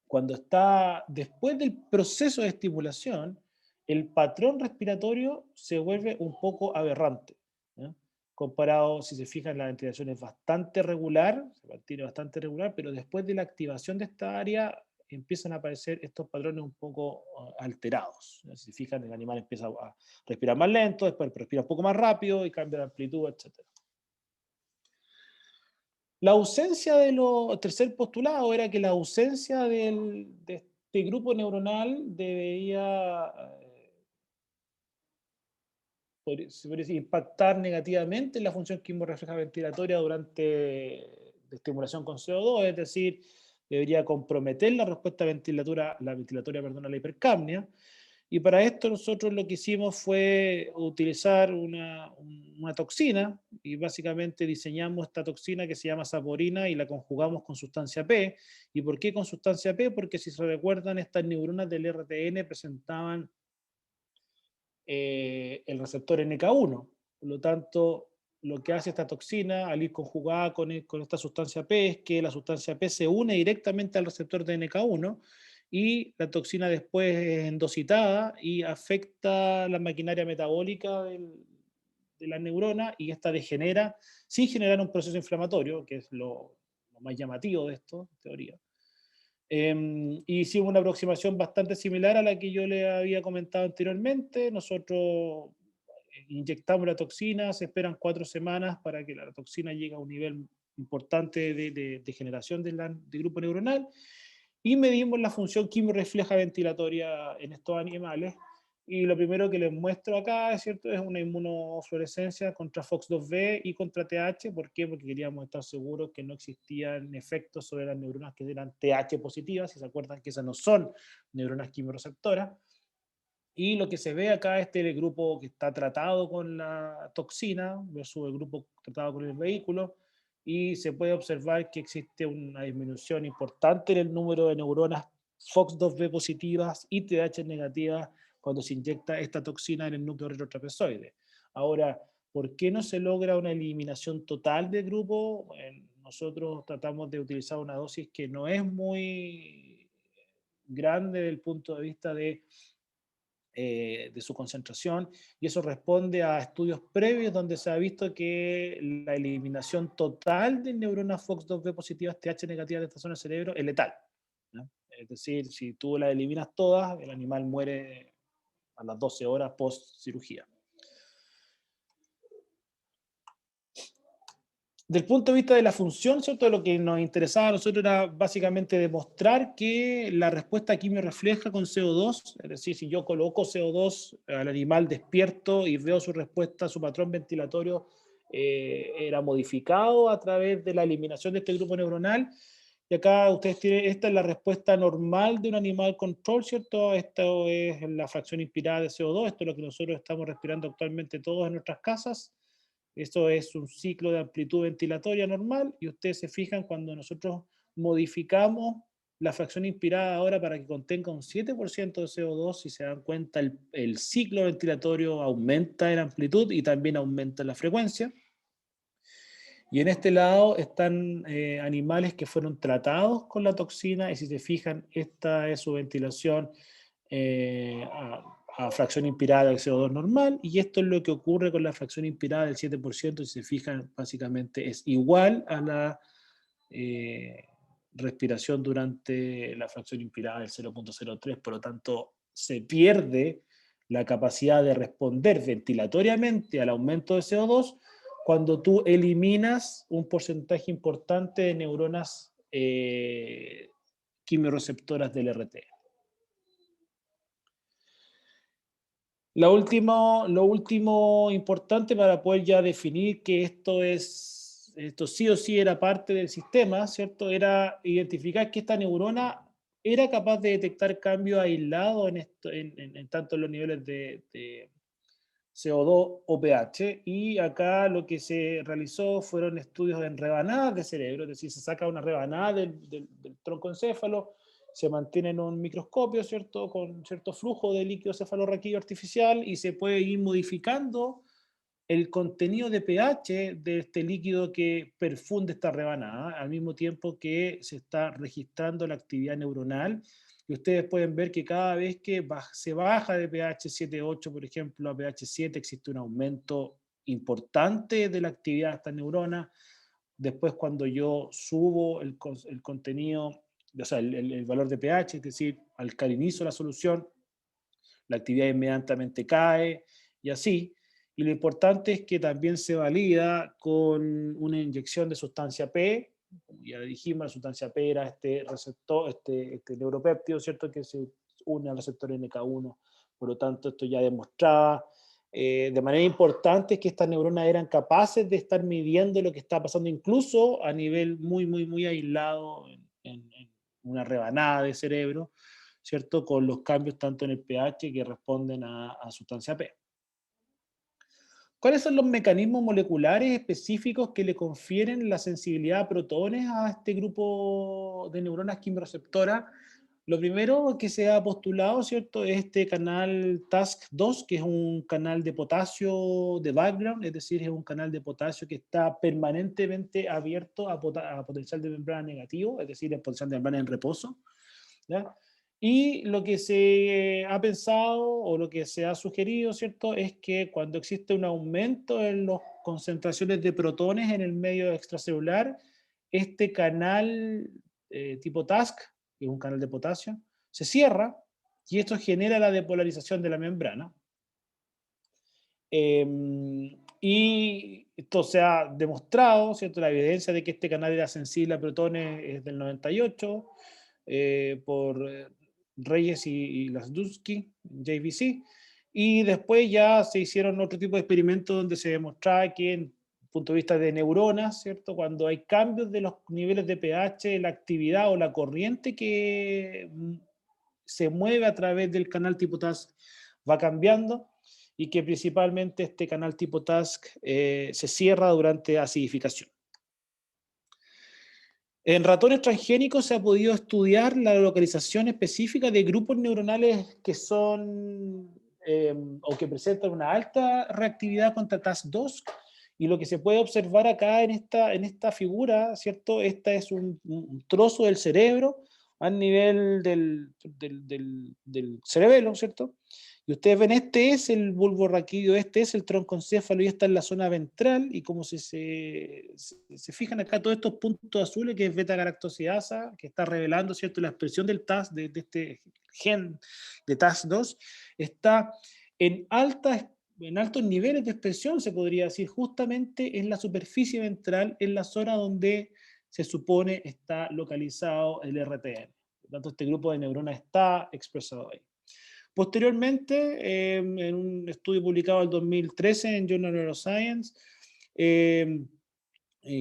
S1: cuando está después del proceso de estimulación, el patrón respiratorio se vuelve un poco aberrante, ¿ya? Comparado, si se fijan, la ventilación es bastante regular, se mantiene bastante regular, pero después de la activación de esta área empiezan a aparecer estos patrones un poco alterados. Si se fijan, el animal empieza a respirar más lento, después respira un poco más rápido y cambia de amplitud, etc. La ausencia de el tercer postulado era que la ausencia de este grupo neuronal debería se podría decir, impactar negativamente en la función quimorrefleja ventilatoria durante de estimulación con CO2, es decir, debería comprometer la respuesta ventilatoria, perdón, a la hipercapnia. Y para esto nosotros lo que hicimos fue utilizar una toxina y básicamente diseñamos esta toxina que se llama saporina y la conjugamos con sustancia P. ¿Y por qué con sustancia P? Porque si se recuerdan, estas neuronas del RTN presentaban el receptor NK1. Por lo tanto, lo que hace esta toxina al ir conjugada con esta sustancia P es que la sustancia P se une directamente al receptor de NK1 y la toxina después es endocitada y afecta la maquinaria metabólica de la neurona y esta degenera sin generar un proceso inflamatorio, que es lo más llamativo de esto, en teoría. Hicimos una aproximación bastante similar a la que yo le había comentado anteriormente. Nosotros inyectamos la toxina, se esperan 4 semanas para que la toxina llegue a un nivel importante de generación del grupo neuronal y medimos la función quimio-refleja ventilatoria en estos animales. Y lo primero que les muestro acá, es cierto, es una inmunofluorescencia contra FOX2B y contra TH. ¿Por qué? Porque queríamos estar seguros que no existían efectos sobre las neuronas que eran TH positivas, si se acuerdan que esas no son neuronas quimioreceptoras. Y lo que se ve acá es el grupo que está tratado con la toxina versus el grupo tratado con el vehículo, y se puede observar que existe una disminución importante en el número de neuronas FOX2B positivas y TH negativas cuando se inyecta esta toxina en el núcleo retrotrapezoide. Ahora, ¿por qué no se logra una eliminación total del grupo? Bueno, nosotros tratamos de utilizar una dosis que no es muy grande desde el punto de vista de su concentración, y eso responde a estudios previos donde se ha visto que la eliminación total de neuronas FOX2B positivas, TH negativas de esta zona del cerebro es letal, ¿no? Es decir, si tú las eliminas todas, el animal muere a las 12 horas post cirugía. Del punto de vista de la función, ¿cierto? Lo que nos interesaba a nosotros era básicamente demostrar que la respuesta quimio-refleja con CO2, es decir, si yo coloco CO2 al animal despierto y veo su respuesta, su patrón ventilatorio era modificado a través de la eliminación de este grupo neuronal. Y acá ustedes tienen, esta es la respuesta normal de un animal control, ¿cierto? Esto es la fracción inspirada de CO2, esto es lo que nosotros estamos respirando actualmente todos en nuestras casas. Esto es un ciclo de amplitud ventilatoria normal, y ustedes se fijan cuando nosotros modificamos la fracción inspirada ahora para que contenga un 7% de CO2, si se dan cuenta, el ciclo ventilatorio aumenta en amplitud y también aumenta en la frecuencia. Y en este lado están animales que fueron tratados con la toxina, y si se fijan, esta es su ventilación a fracción inspirada del CO2 normal, y esto es lo que ocurre con la fracción inspirada del 7%, si se fijan, básicamente es igual a la respiración durante la fracción inspirada del 0.03, por lo tanto se pierde la capacidad de responder ventilatoriamente al aumento de CO2 cuando tú eliminas un porcentaje importante de neuronas quimioreceptoras del RT. Lo último importante para poder ya definir que esto sí o sí era parte del sistema, ¿cierto? Era identificar que esta neurona era capaz de detectar cambios aislados en tanto en los niveles de CO2 o pH, y acá lo que se realizó fueron estudios en rebanadas de cerebro, es decir, se saca una rebanada del troncoencéfalo, se mantiene en un microscopio, ¿cierto?, con cierto flujo de líquido cefalorraquídeo artificial, y se puede ir modificando el contenido de pH de este líquido que perfunde esta rebanada, al mismo tiempo que se está registrando la actividad neuronal. Y ustedes pueden ver que cada vez que se baja de pH 7,8, por ejemplo, a pH 7, existe un aumento importante de la actividad de esta neurona. Después, cuando yo subo el contenido, o sea, el valor de pH, es decir, alcalinizo la solución, la actividad inmediatamente cae, y así. y lo importante es que también se valida con una inyección de sustancia P. Como ya dijimos, la sustancia P era este receptor, este neuropéptido, ¿cierto?, que se une al receptor NK1. Por lo tanto, esto ya demostraba de manera importante que estas neuronas eran capaces de estar midiendo lo que está pasando, incluso a nivel muy, muy, muy aislado en una rebanada de cerebro, ¿cierto?, con los cambios tanto en el pH que responden a sustancia P. ¿Cuáles son los mecanismos moleculares específicos que le confieren la sensibilidad a protones a este grupo de neuronas quimioreceptoras? Lo primero que se ha postulado, ¿cierto?, es este canal TASC2, que es un canal de potasio de background, es decir, es un canal de potasio que está permanentemente abierto a potencial de membrana negativo, es decir, el potencial de membrana en reposo, ¿ya? Y lo que se ha pensado o lo que se ha sugerido, ¿cierto?, es que cuando existe un aumento en las concentraciones de protones en el medio extracelular, este canal tipo TASC, que es un canal de potasio, se cierra y esto genera la depolarización de la membrana. Y esto se ha demostrado, ¿cierto?, la evidencia de que este canal era sensible a protones es del 98, por Reyes y Lasdusky, JVC, y después ya se hicieron otro tipo de experimentos donde se demostraba que en punto de vista de neuronas, ¿cierto?, cuando hay cambios de los niveles de pH, la actividad o la corriente que se mueve a través del canal tipo TASC va cambiando, y que principalmente este canal tipo TASC se cierra durante acidificación. En ratones transgénicos se ha podido estudiar la localización específica de grupos neuronales que son o que presentan una alta reactividad contra TAS2, y lo que se puede observar acá en esta figura, ¿cierto? Esta es un trozo del cerebro a nivel del cerebelo, ¿cierto? Y ustedes ven, este es el bulbo raquídeo, este es el troncoencéfalo y esta es la zona ventral, y como si se fijan acá todos estos puntos azules, que es beta-galactosidasa, que está revelando, ¿cierto?, la expresión del TAS, de este gen de TAS2, está en altos niveles de expresión, se podría decir, justamente en la superficie ventral, en la zona donde se supone está localizado el RTN. Por lo tanto, este grupo de neuronas está expresado ahí. Posteriormente, en un estudio publicado en 2013 en Journal of Neuroscience, el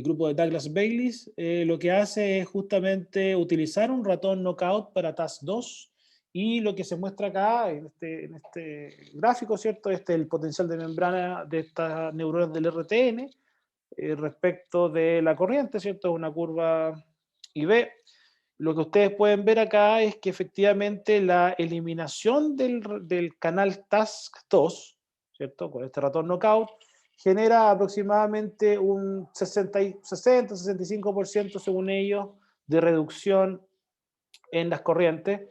S1: grupo de Douglas Bayliss lo que hace es justamente utilizar un ratón knockout para TAS2, y lo que se muestra acá en este gráfico, ¿cierto? Este es el potencial de membrana de estas neuronas del RTN respecto de la corriente, ¿cierto? Una curva IV. Lo que ustedes pueden ver acá es que efectivamente la eliminación del canal TASC2, ¿cierto?, con este ratón knockout, genera aproximadamente un 60-65%, según ellos, de reducción en las corrientes.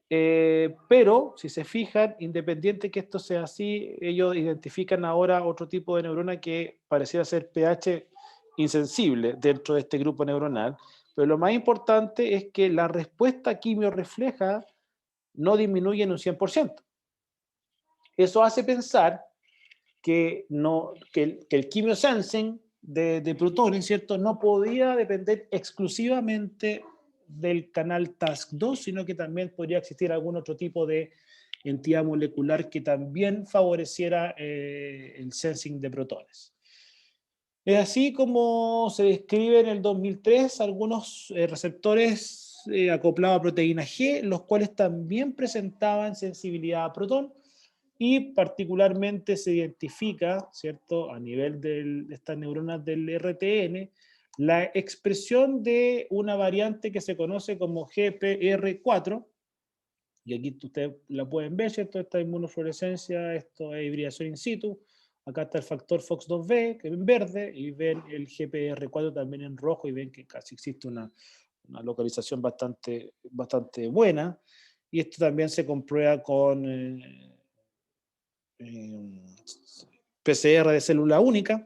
S1: Pero, si se fijan, independiente que esto sea así, ellos identifican ahora otro tipo de neurona que pareciera ser pH insensible dentro de este grupo neuronal. Pero lo más importante es que la respuesta quimiorrefleja no disminuye en un 100%. Eso hace pensar que el quimiosensing de protones, ¿cierto?, no podía depender exclusivamente del canal TASC2, sino que también podría existir algún otro tipo de entidad molecular que también favoreciera el sensing de protones. Es así como se describe en el 2003 algunos receptores acoplados a proteína G, los cuales también presentaban sensibilidad a protón, y particularmente se identifica, ¿cierto?, a nivel de estas neuronas del RTN, la expresión de una variante que se conoce como GPR4, y aquí ustedes la pueden ver, ¿cierto? Esta inmunofluorescencia, esto es hibridación in situ. Acá está el factor FOX2B, que es en verde, y ven el GPR4 también en rojo, y ven que casi existe una localización bastante buena. Y esto también se comprueba con PCR de célula única,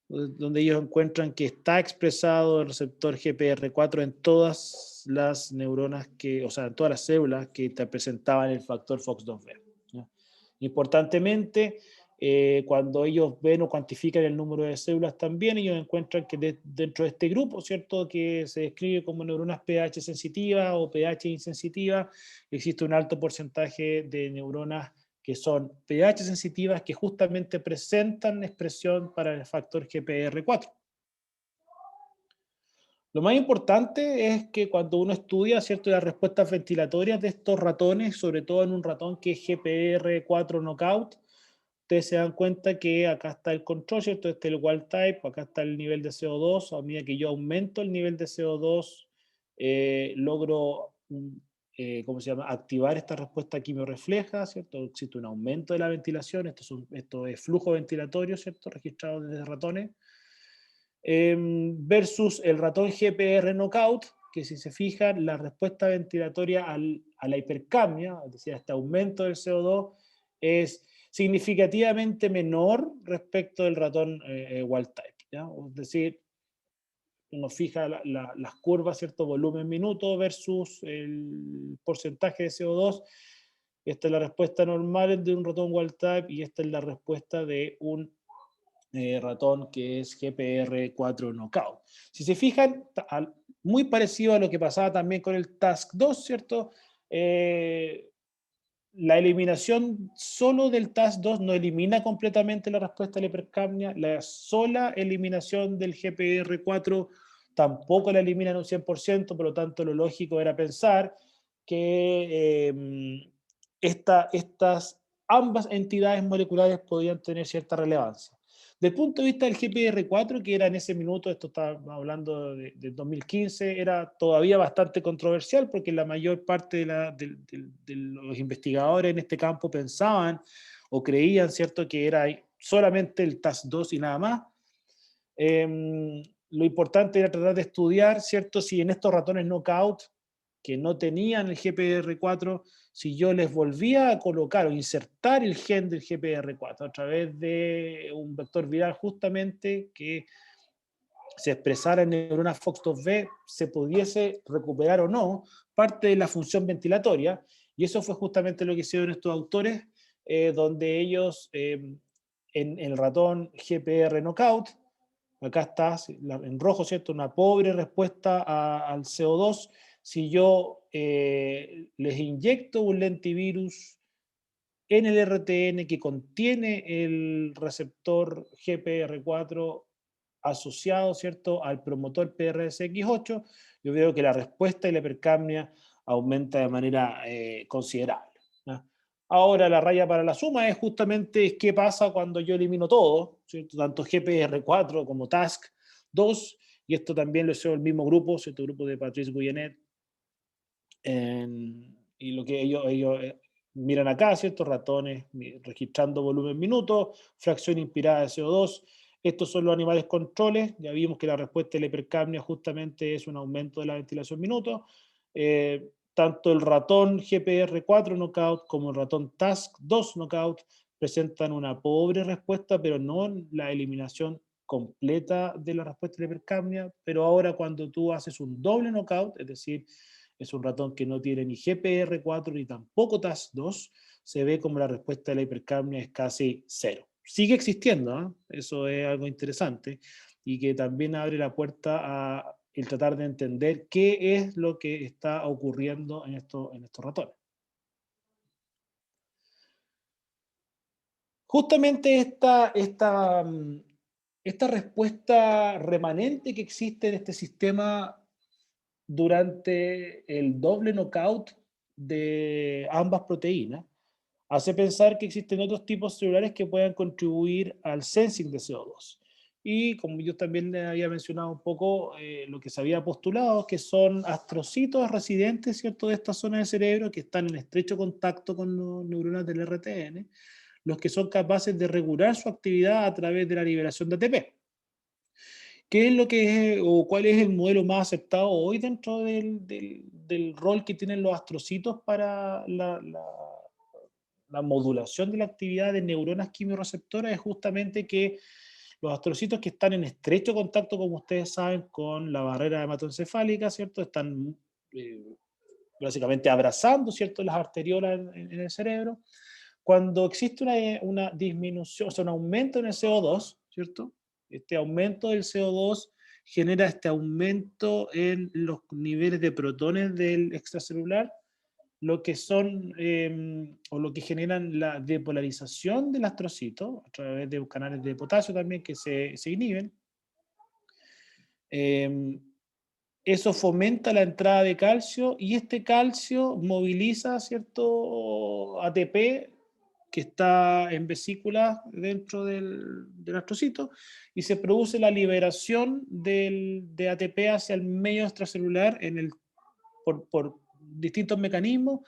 S1: donde ellos encuentran que está expresado el receptor GPR4 en todas las neuronas o sea, en todas las células que te presentaban el factor FOX2B, ¿ya? Importantemente, Cuando ellos ven o cuantifican el número de células también, ellos encuentran que dentro de este grupo, ¿cierto?, que se describe como neuronas pH sensitivas o pH insensitivas, existe un alto porcentaje de neuronas que son pH sensitivas, que justamente presentan expresión para el factor GPR4. Lo más importante es que cuando uno estudia, ¿cierto?, las respuestas ventilatorias de estos ratones, sobre todo en un ratón que es GPR4 knockout, ustedes se dan cuenta que acá está el control, ¿cierto? Este es el wild type, acá está el nivel de CO2. A medida que yo aumento el nivel de CO2, logro, ¿cómo se llama?, activar esta respuesta quimiorrefleja, ¿cierto? Existe un aumento de la ventilación, esto es flujo ventilatorio, ¿cierto?, registrado desde ratones. Versus el ratón GPR knockout, que si se fijan, la respuesta ventilatoria a la hipercapnia, es decir, a este aumento del CO2, es significativamente menor respecto del ratón wild type, ¿ya? Es decir, uno fija las curvas, ¿cierto?, volumen minuto versus el porcentaje de CO2. Esta es la respuesta normal de un ratón wild type y esta es la respuesta de un ratón que es GPR4 knockout. Si se fijan, muy parecido a lo que pasaba también con el TASC2, ¿cierto? La eliminación solo del TASC2 no elimina completamente la respuesta a la hipercapnia, la sola eliminación del GPR4 tampoco la elimina en un 100%, por lo tanto lo lógico era pensar que estas ambas entidades moleculares podían tener cierta relevancia. Del punto de vista del GPR4, que era en ese minuto, esto está hablando de 2015, era todavía bastante controversial porque la mayor parte de los investigadores en este campo pensaban o creían, ¿cierto?, que era solamente el TAS2 y nada más. Lo importante era tratar de estudiar, ¿cierto?, si en estos ratones knockout que no tenían el GPR4, si yo les volvía a colocar o insertar el gen del GPR4 a través de un vector viral justamente que se expresara en neuronas FOXP2B, se pudiese recuperar o no parte de la función ventilatoria, y eso fue justamente lo que hicieron estos autores, donde ellos, en el ratón GPR knockout, acá está en rojo, ¿cierto?, una pobre respuesta al CO2. Si yo les inyecto un lentivirus en el RTN que contiene el receptor GPR4 asociado, ¿cierto?, al promotor PRSX8, yo veo que la respuesta y la hipercapnia aumenta de manera considerable, ¿no? Ahora, la raya para la suma es justamente qué pasa cuando yo elimino todo, ¿cierto?, tanto GPR4 como TASC2, y esto también lo hizo el mismo grupo, ¿cierto?, grupo de Patrice Guyenet, y lo que ellos miran acá, ¿cierto? Ratones registrando volumen minuto, fracción inspirada de CO2. Estos son los animales controles. Ya vimos que la respuesta de la hipercapnia justamente es un aumento de la ventilación minuto. Tanto el ratón GPR4 knockout como el ratón TASC2 knockout presentan una pobre respuesta, pero no la eliminación completa de la respuesta de la hipercapnia. Pero ahora cuando tú haces un doble knockout, es decir, es un ratón que no tiene ni GPR4 ni tampoco TAS2, se ve como la respuesta de la hipercapnia es casi cero. Sigue existiendo, ¿eh? Eso es algo interesante y que también abre la puerta a el tratar de entender qué es lo que está ocurriendo en estos ratones. Justamente esta respuesta remanente que existe en este sistema durante el doble knockout de ambas proteínas, hace pensar que existen otros tipos celulares que puedan contribuir al sensing de CO2. Y como yo también le había mencionado un poco, lo que se había postulado, que son astrocitos residentes, ¿cierto?, de esta zona del cerebro que están en estrecho contacto con los neuronas del RTN, los que son capaces de regular su actividad a través de la liberación de ATP. ¿Qué es lo que es, o cuál es el modelo más aceptado hoy dentro del rol que tienen los astrocitos para la modulación de la actividad de neuronas quimiorreceptoras? Es justamente que los astrocitos que están en estrecho contacto, como ustedes saben, con la barrera hematoencefálica, ¿cierto? Están básicamente abrazando, ¿cierto?, las arteriolas en el cerebro. cuando existe una disminución, o sea, un aumento en el CO2, ¿cierto? Este aumento del CO2 genera este aumento en los niveles de protones del extracelular, lo que son, o lo que generan la depolarización del astrocito, a través de canales de potasio también que se inhiben. Eh, Eso fomenta la entrada de calcio y este calcio moviliza cierto ATP que está en vesículas dentro del astrocito y se produce la liberación de ATP hacia el medio extracelular por distintos mecanismos.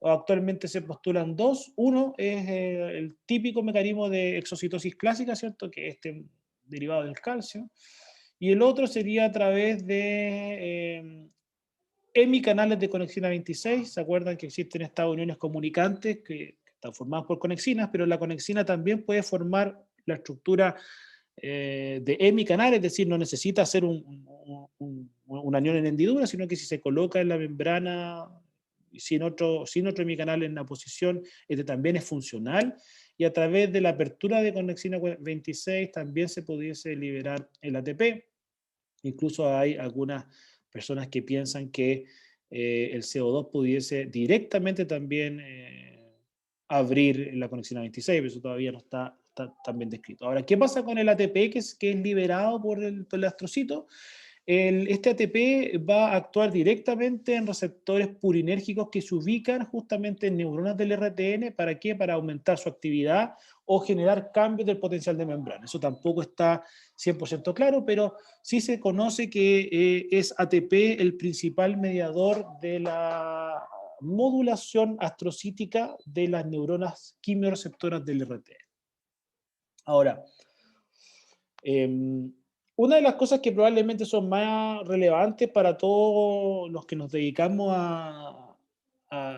S1: Actualmente se postulan dos. Uno es el típico mecanismo de exocitosis clásica, ¿cierto? Que es este derivado del calcio. Y el otro sería a través de hemicanales de conexina 26. ¿Se acuerdan que existen estas uniones comunicantes que están formadas por conexinas, pero la conexina también puede formar la estructura de hemicanal, es decir, no necesita hacer una unión en hendidura, sino que si se coloca en la membrana sin otro hemicanal en la posición, este también es funcional, y a través de la apertura de conexina 26 también se pudiese liberar el ATP. Incluso hay algunas personas que piensan que el CO2 pudiese directamente también abrir la conexión a 26, pero eso todavía no está tan bien descrito. Ahora, ¿qué pasa con el ATP que es liberado por el astrocito? Este ATP va a actuar directamente en receptores purinérgicos que se ubican justamente en neuronas del RTN. ¿Para qué? Para aumentar su actividad o generar cambios del potencial de membrana. Eso tampoco está 100% claro, pero sí se conoce que es ATP el principal mediador de la modulación astrocítica de las neuronas quimiorreceptoras del RTN. Ahora, una de las cosas que probablemente son más relevantes para todos los que nos dedicamos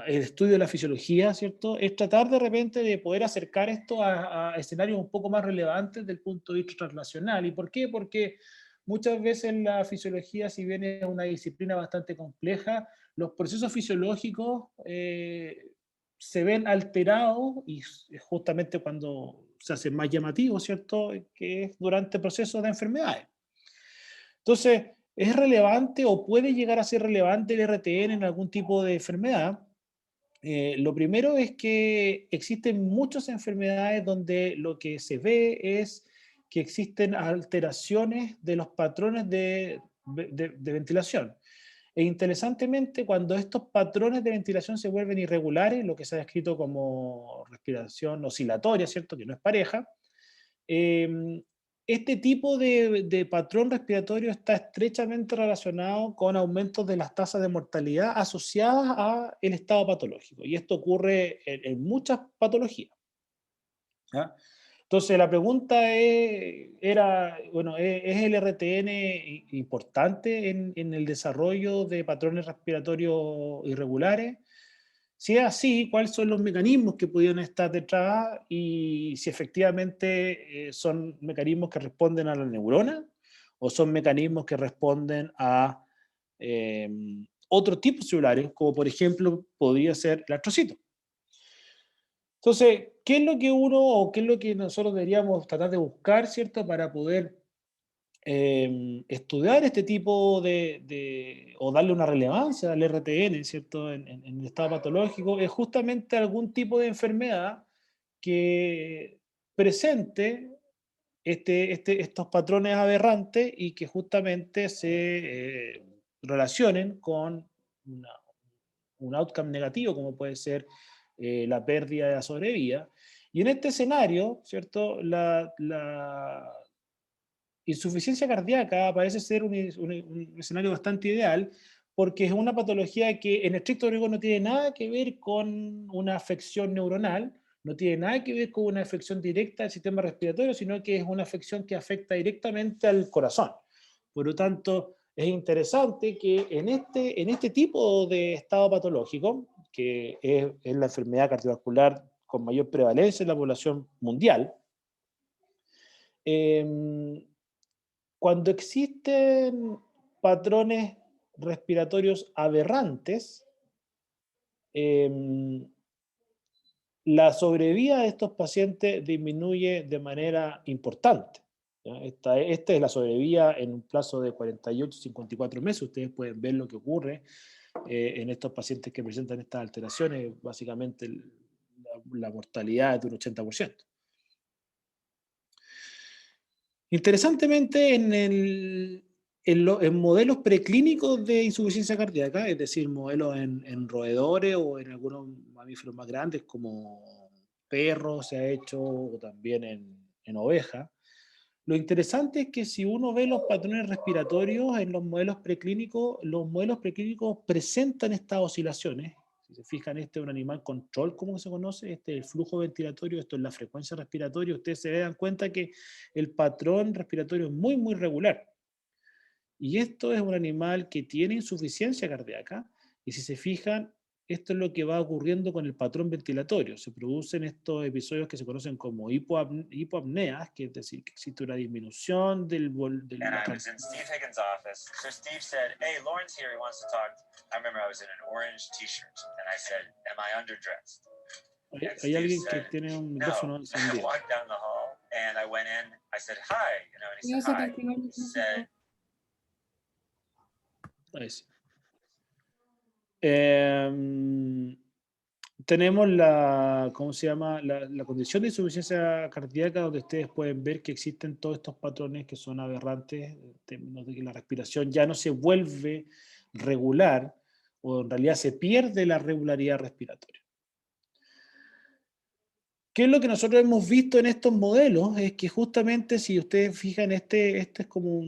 S1: el estudio de la fisiología, ¿cierto? Es tratar de repente de poder acercar esto a escenarios un poco más relevantes desde el punto de vista translacional. ¿Y por qué? Porque muchas veces la fisiología, si bien es una disciplina bastante compleja, los procesos fisiológicos se ven alterados y es justamente cuando se hace más llamativo, ¿cierto? Que es durante procesos de enfermedades. Entonces, ¿es relevante o puede llegar a ser relevante el RTN en algún tipo de enfermedad? Lo primero es que existen muchas enfermedades donde lo que se ve es que existen alteraciones de los patrones de ventilación. E interesantemente, cuando estos patrones de ventilación se vuelven irregulares, lo que se ha descrito como respiración oscilatoria, ¿cierto? Que no es pareja, eh, este tipo de patrón respiratorio está estrechamente relacionado con aumentos de las tasas de mortalidad asociadas al estado patológico. Y esto ocurre en muchas patologías. ¿Ya? Entonces la pregunta era, bueno, ¿es el RTN importante en el desarrollo de patrones respiratorios irregulares? Si es así, ¿cuáles son los mecanismos que pudieran estar detrás y si efectivamente son mecanismos que responden a la neurona o son mecanismos que responden a eh, otros tipos celulares, como por ejemplo podría ser el astrocito? Entonces, ¿qué es lo que uno o qué es lo que nosotros deberíamos tratar de buscar, ¿cierto? Para poder estudiar este tipo o darle una relevancia al RTN, ¿cierto? En el estado patológico, es justamente algún tipo de enfermedad que presente estos patrones aberrantes y que justamente se relacionen con una- un outcome negativo, como puede ser la pérdida de la sobrevida. Y en este escenario, ¿cierto? La insuficiencia cardíaca parece ser un escenario bastante ideal porque es una patología que en estricto rigor no tiene nada que ver con una afección neuronal, no tiene nada que ver con una afección directa del sistema respiratorio, sino que es una afección que afecta directamente al corazón. Por lo tanto, es interesante que en este tipo de estado patológico, que es la enfermedad cardiovascular con mayor prevalencia en la población mundial, eh, cuando existen patrones respiratorios aberrantes, eh, la sobrevida de estos pacientes disminuye de manera importante. ¿Ya? Esta es la sobrevida en un plazo de 48-54 meses. Ustedes pueden ver lo que ocurre en estos pacientes que presentan estas alteraciones, básicamente la mortalidad es de un 80%. Interesantemente, en modelos preclínicos de insuficiencia cardíaca, es decir, modelos en roedores o en algunos mamíferos más grandes como perros se ha hecho, o también en ovejas, lo interesante es que si uno ve los patrones respiratorios en los modelos preclínicos presentan estas oscilaciones. Si se fijan, este es un animal control, como se conoce, este es el flujo ventilatorio, esto es la frecuencia respiratoria. Ustedes se dan cuenta que el patrón respiratorio es muy, muy regular. Y esto es un animal que tiene insuficiencia cardíaca, y si se fijan, esto es lo que va ocurriendo con el patrón ventilatorio. Se producen estos episodios que se conocen como hipoapneas, que es decir, que existe una disminución del
S3: And I was in Steve Higgins' office. So Steve said, "Hey, Lauren's here. He wants to talk." I remember I was in an orange T-shirt, and I said, "Am I underdressed?"
S1: Hay alguien que tiene un micrófono
S3: No. I
S1: encendido.
S3: walked down the hall, and I went in. I said, "Hi," and he said, "Hi." He said,
S1: Ahí sí. Tenemos ¿cómo se llama? La condición de insuficiencia cardíaca, donde ustedes pueden ver que existen todos estos patrones que son aberrantes, en términos de que la respiración ya no se vuelve regular, o en realidad se pierde la regularidad respiratoria. ¿Qué es lo que nosotros hemos visto en estos modelos? Es que justamente, si ustedes fijan, este es como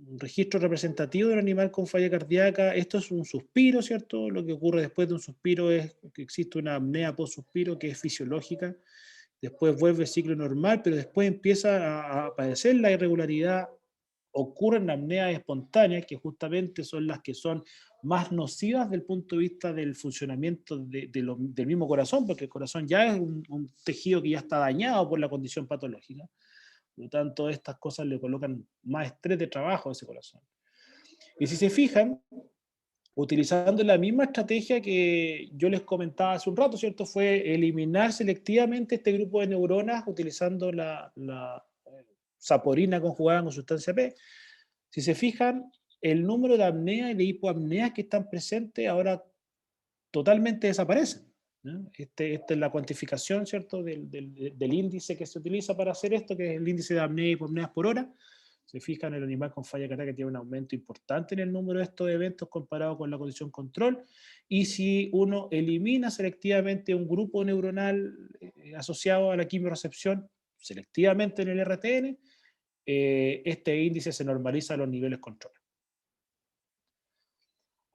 S1: un registro representativo de un animal con falla cardíaca. Esto es un suspiro, ¿cierto? Lo que ocurre después de un suspiro es que existe una apnea post-suspiro que es fisiológica. Después vuelve el ciclo normal, pero después empieza a aparecer la irregularidad. Ocurren apneas espontáneas, que justamente son las que son más nocivas desde el punto de vista del funcionamiento del mismo corazón, porque el corazón ya es un tejido que ya está dañado por la condición patológica. Por lo tanto, estas cosas le colocan más estrés de trabajo a ese corazón. Y si se fijan, utilizando la misma estrategia que yo les comentaba hace un rato, ¿cierto? Fue eliminar selectivamente este grupo de neuronas utilizando la saporina conjugada con sustancia P. Si se fijan, el número de apneas y de hipoapneas que están presentes ahora totalmente desaparecen, ¿no? Esta es la cuantificación, ¿cierto?, del índice que se utiliza para hacer esto, que es el índice de apnea y hipoapneas por hora. Se fijan, el animal con falla cardíaca tiene un aumento importante en el número de estos eventos comparado con la condición control, y si uno elimina selectivamente un grupo neuronal asociado a la quimiorrecepción, selectivamente en el RTN, este índice se normaliza a los niveles control.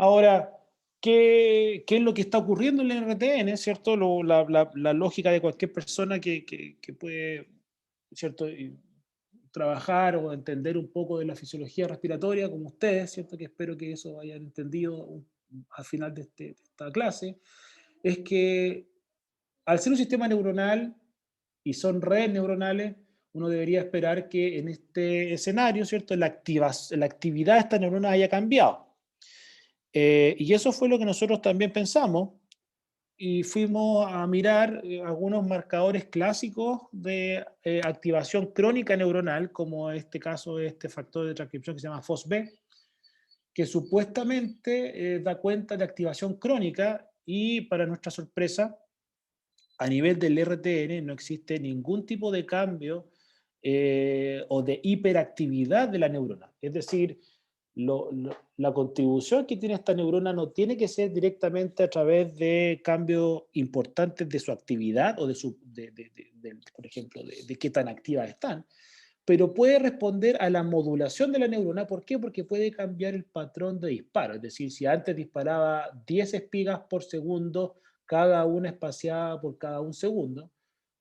S1: Ahora, ¿qué es lo que está ocurriendo en el RTN? ¿Cierto? La lógica de cualquier persona que puede, ¿cierto?, trabajar o entender un poco de la fisiología respiratoria, como ustedes, ¿cierto?, que espero que eso hayan entendido al final de esta clase, es que al ser un sistema neuronal y son redes neuronales, uno debería esperar que en este escenario, ¿cierto?, la actividad de esta neurona haya cambiado. Y eso fue lo que nosotros también pensamos, y fuimos a mirar algunos marcadores clásicos de activación crónica neuronal, como en este caso este factor de transcripción que se llama FOSB, que supuestamente da cuenta de activación crónica, y para nuestra sorpresa, a nivel del RTN no existe ningún tipo de cambio o de hiperactividad de la neurona. Es decir, la contribución que tiene esta neurona no tiene que ser directamente a través de cambios importantes de su actividad o por ejemplo, de qué tan activas están, pero puede responder a la modulación de la neurona. ¿Por qué? Porque puede cambiar el patrón de disparo. Es decir, si antes disparaba 10 espigas por segundo, cada una espaciada por cada un segundo,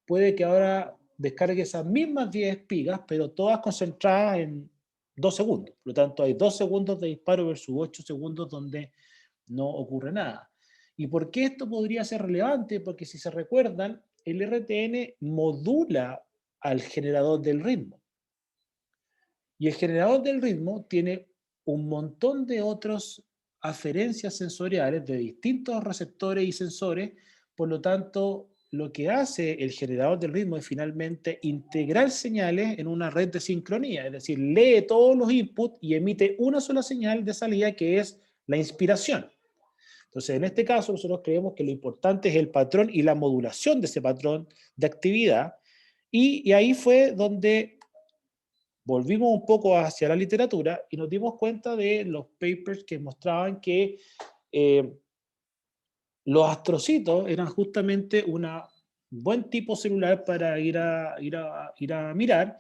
S1: puede que ahora descargue esas mismas 10 espigas, pero todas concentradas en 2 segundos. Por lo tanto, hay 2 segundos de disparo versus 8 segundos donde no ocurre nada. ¿Y por qué esto podría ser relevante? Porque si se recuerdan, el RTN modula al generador del ritmo. Y el generador del ritmo tiene un montón de otras aferencias sensoriales de distintos receptores y sensores. Por lo tanto, lo que hace el generador del ritmo es finalmente integrar señales en una red de sincronía, es decir, lee todos los inputs y emite una sola señal de salida que es la inspiración. Entonces, en este caso, nosotros creemos que lo importante es el patrón y la modulación de ese patrón de actividad, y ahí fue donde volvimos un poco hacia la literatura y nos dimos cuenta de los papers que mostraban que los astrocitos eran justamente un buen tipo celular para ir a mirar,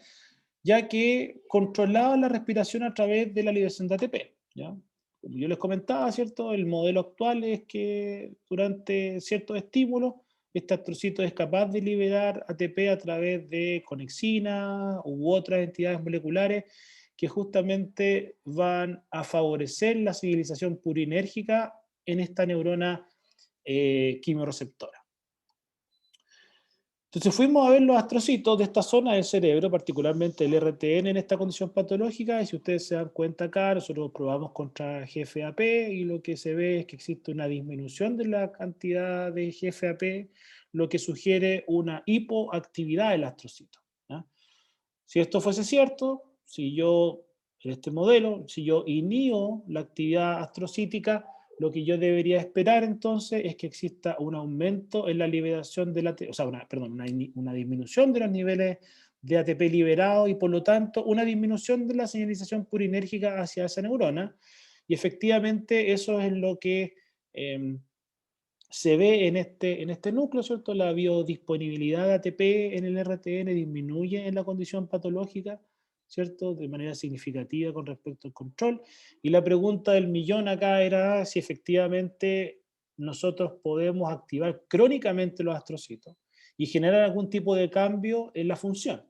S1: ya que controlaban la respiración a través de la liberación de ATP, ¿ya? Como yo les comentaba, ¿cierto? El modelo actual es que durante ciertos estímulos, este astrocito es capaz de liberar ATP a través de conexina u otras entidades moleculares que justamente van a favorecer la civilización purinérgica en esta neurona quimioreceptora. Entonces fuimos a ver los astrocitos de esta zona del cerebro, particularmente el RTN en esta condición patológica, y si ustedes se dan cuenta acá, nosotros probamos contra GFAP y lo que se ve es que existe una disminución de la cantidad de GFAP, lo que sugiere una hipoactividad del astrocito, ¿ya? Si esto fuese cierto, si yo, en este modelo, si yo inhibo la actividad astrocítica, lo que yo debería esperar entonces es que exista un aumento en la liberación de la, o sea, una disminución de los niveles de ATP liberado y por lo tanto una disminución de la señalización purinérgica hacia esa neurona. Y efectivamente eso es lo que se ve en este núcleo, ¿cierto? La biodisponibilidad de ATP en el RTN disminuye en la condición patológica, ¿cierto? De manera significativa con respecto al control. Y la pregunta del millón acá era si efectivamente nosotros podemos activar crónicamente los astrocitos y generar algún tipo de cambio en la función.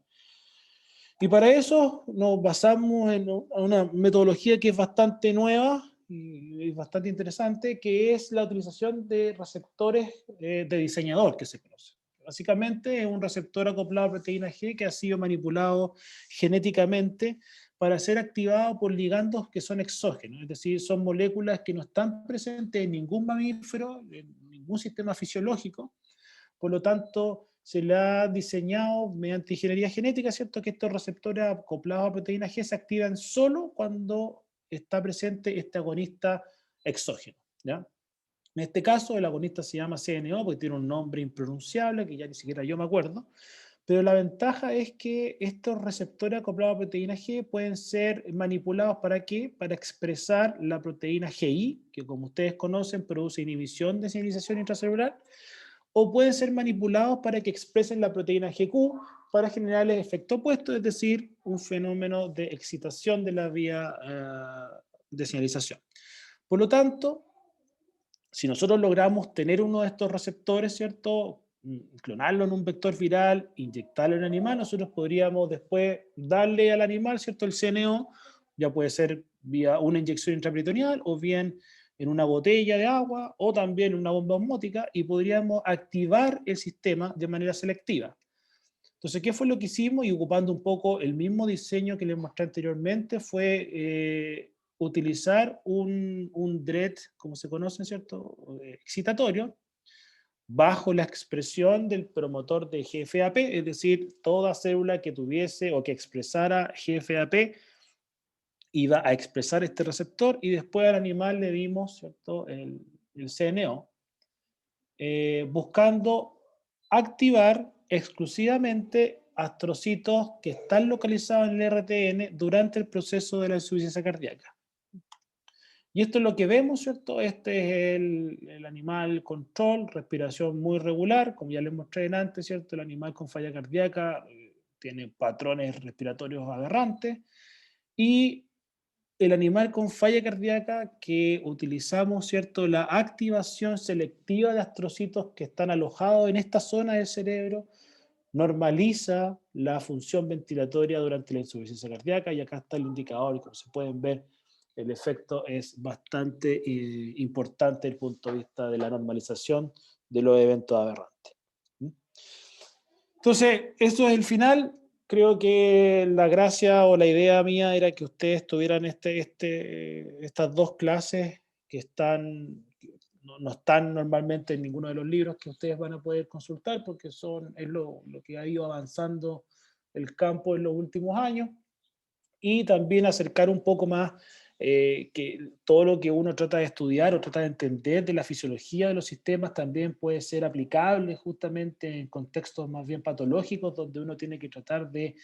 S1: Y para eso nos basamos en una metodología que es bastante nueva y bastante interesante, que es la utilización de receptores de diseñador, que se conoce. Básicamente es un receptor acoplado a proteína G que ha sido manipulado genéticamente para ser activado por ligandos que son exógenos, es decir, son moléculas que no están presentes en ningún mamífero, en ningún sistema fisiológico. Por lo tanto, se le ha diseñado mediante ingeniería genética, ¿cierto?, que estos receptores acoplados a proteína G se activan solo cuando está presente este agonista exógeno, ¿ya? En este caso, el agonista se llama CNO porque tiene un nombre impronunciable que ya ni siquiera yo me acuerdo, pero la ventaja es que estos receptores acoplados a proteína G pueden ser manipulados ¿para qué? Para expresar la proteína GI, que como ustedes conocen produce inhibición de señalización intracelular, o pueden ser manipulados para que expresen la proteína GQ para generar el efecto opuesto, es decir, un fenómeno de excitación de la vía de señalización. Por lo tanto, si nosotros logramos tener uno de estos receptores, ¿cierto?, clonarlo en un vector viral, inyectarlo en el animal, nosotros podríamos después darle al animal, ¿cierto?, el CNO, ya puede ser vía una inyección intraperitoneal o bien en una botella de agua o también en una bomba osmótica y podríamos activar el sistema de manera selectiva. Entonces, ¿qué fue lo que hicimos? Y ocupando un poco el mismo diseño que les mostré anteriormente, fue utilizar un DRED, como se conoce, ¿cierto?, excitatorio, bajo la expresión del promotor de GFAP, es decir, toda célula que tuviese o que expresara GFAP iba a expresar este receptor y después al animal le dimos, ¿cierto?, el CNO, buscando activar exclusivamente astrocitos que están localizados en el RTN durante el proceso de la insuficiencia cardíaca. Y esto es lo que vemos, ¿cierto? Este es el animal control, respiración muy regular, como ya les mostré antes, ¿cierto? El animal con falla cardíaca tiene patrones respiratorios aberrantes. Y el animal con falla cardíaca que utilizamos, ¿cierto?, la activación selectiva de astrocitos que están alojados en esta zona del cerebro, normaliza la función ventilatoria durante la insuficiencia cardíaca, y acá está el indicador, y como se pueden ver, el efecto es bastante importante desde el punto de vista de la normalización de los eventos aberrantes. Entonces, eso es el final. Creo que la gracia o la idea mía era que ustedes tuvieran estas dos clases que están no están normalmente en ninguno de los libros que ustedes van a poder consultar, porque es lo que ha ido avanzando el campo en los últimos años, y también acercar un poco más que todo lo que uno trata de estudiar o trata de entender de la fisiología de los sistemas también puede ser aplicable justamente en contextos más bien patológicos, donde uno tiene que tratar de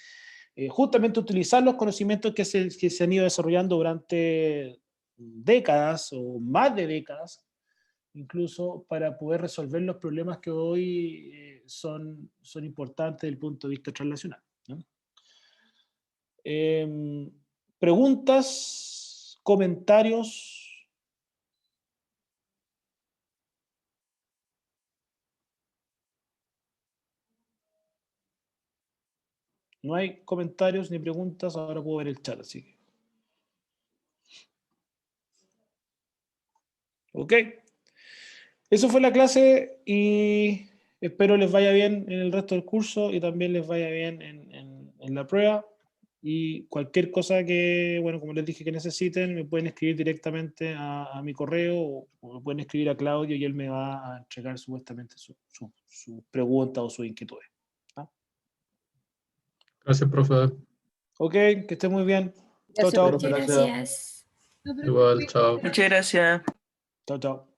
S1: justamente utilizar los conocimientos que se han ido desarrollando durante décadas o más de décadas, incluso para poder resolver los problemas que hoy son importantes desde el punto de vista translacional, ¿no? Preguntas, comentarios. No hay comentarios ni preguntas, ahora puedo ver el chat, así que. Ok. Eso fue la clase y espero les vaya bien en el resto del curso y también les vaya bien en la prueba. Y cualquier cosa que, bueno, como les dije que necesiten, me pueden escribir directamente a mi correo o me pueden escribir a Claudio y él me va a entregar supuestamente su pregunta o sus inquietudes. ¿Ah?
S2: Gracias, profe.
S1: Ok, que esté muy bien. Chao,
S4: Gracias,
S1: chao.
S4: profe.
S5: Muchas gracias.
S2: Igual, chao.
S5: Muchas gracias.
S1: Chao, chao.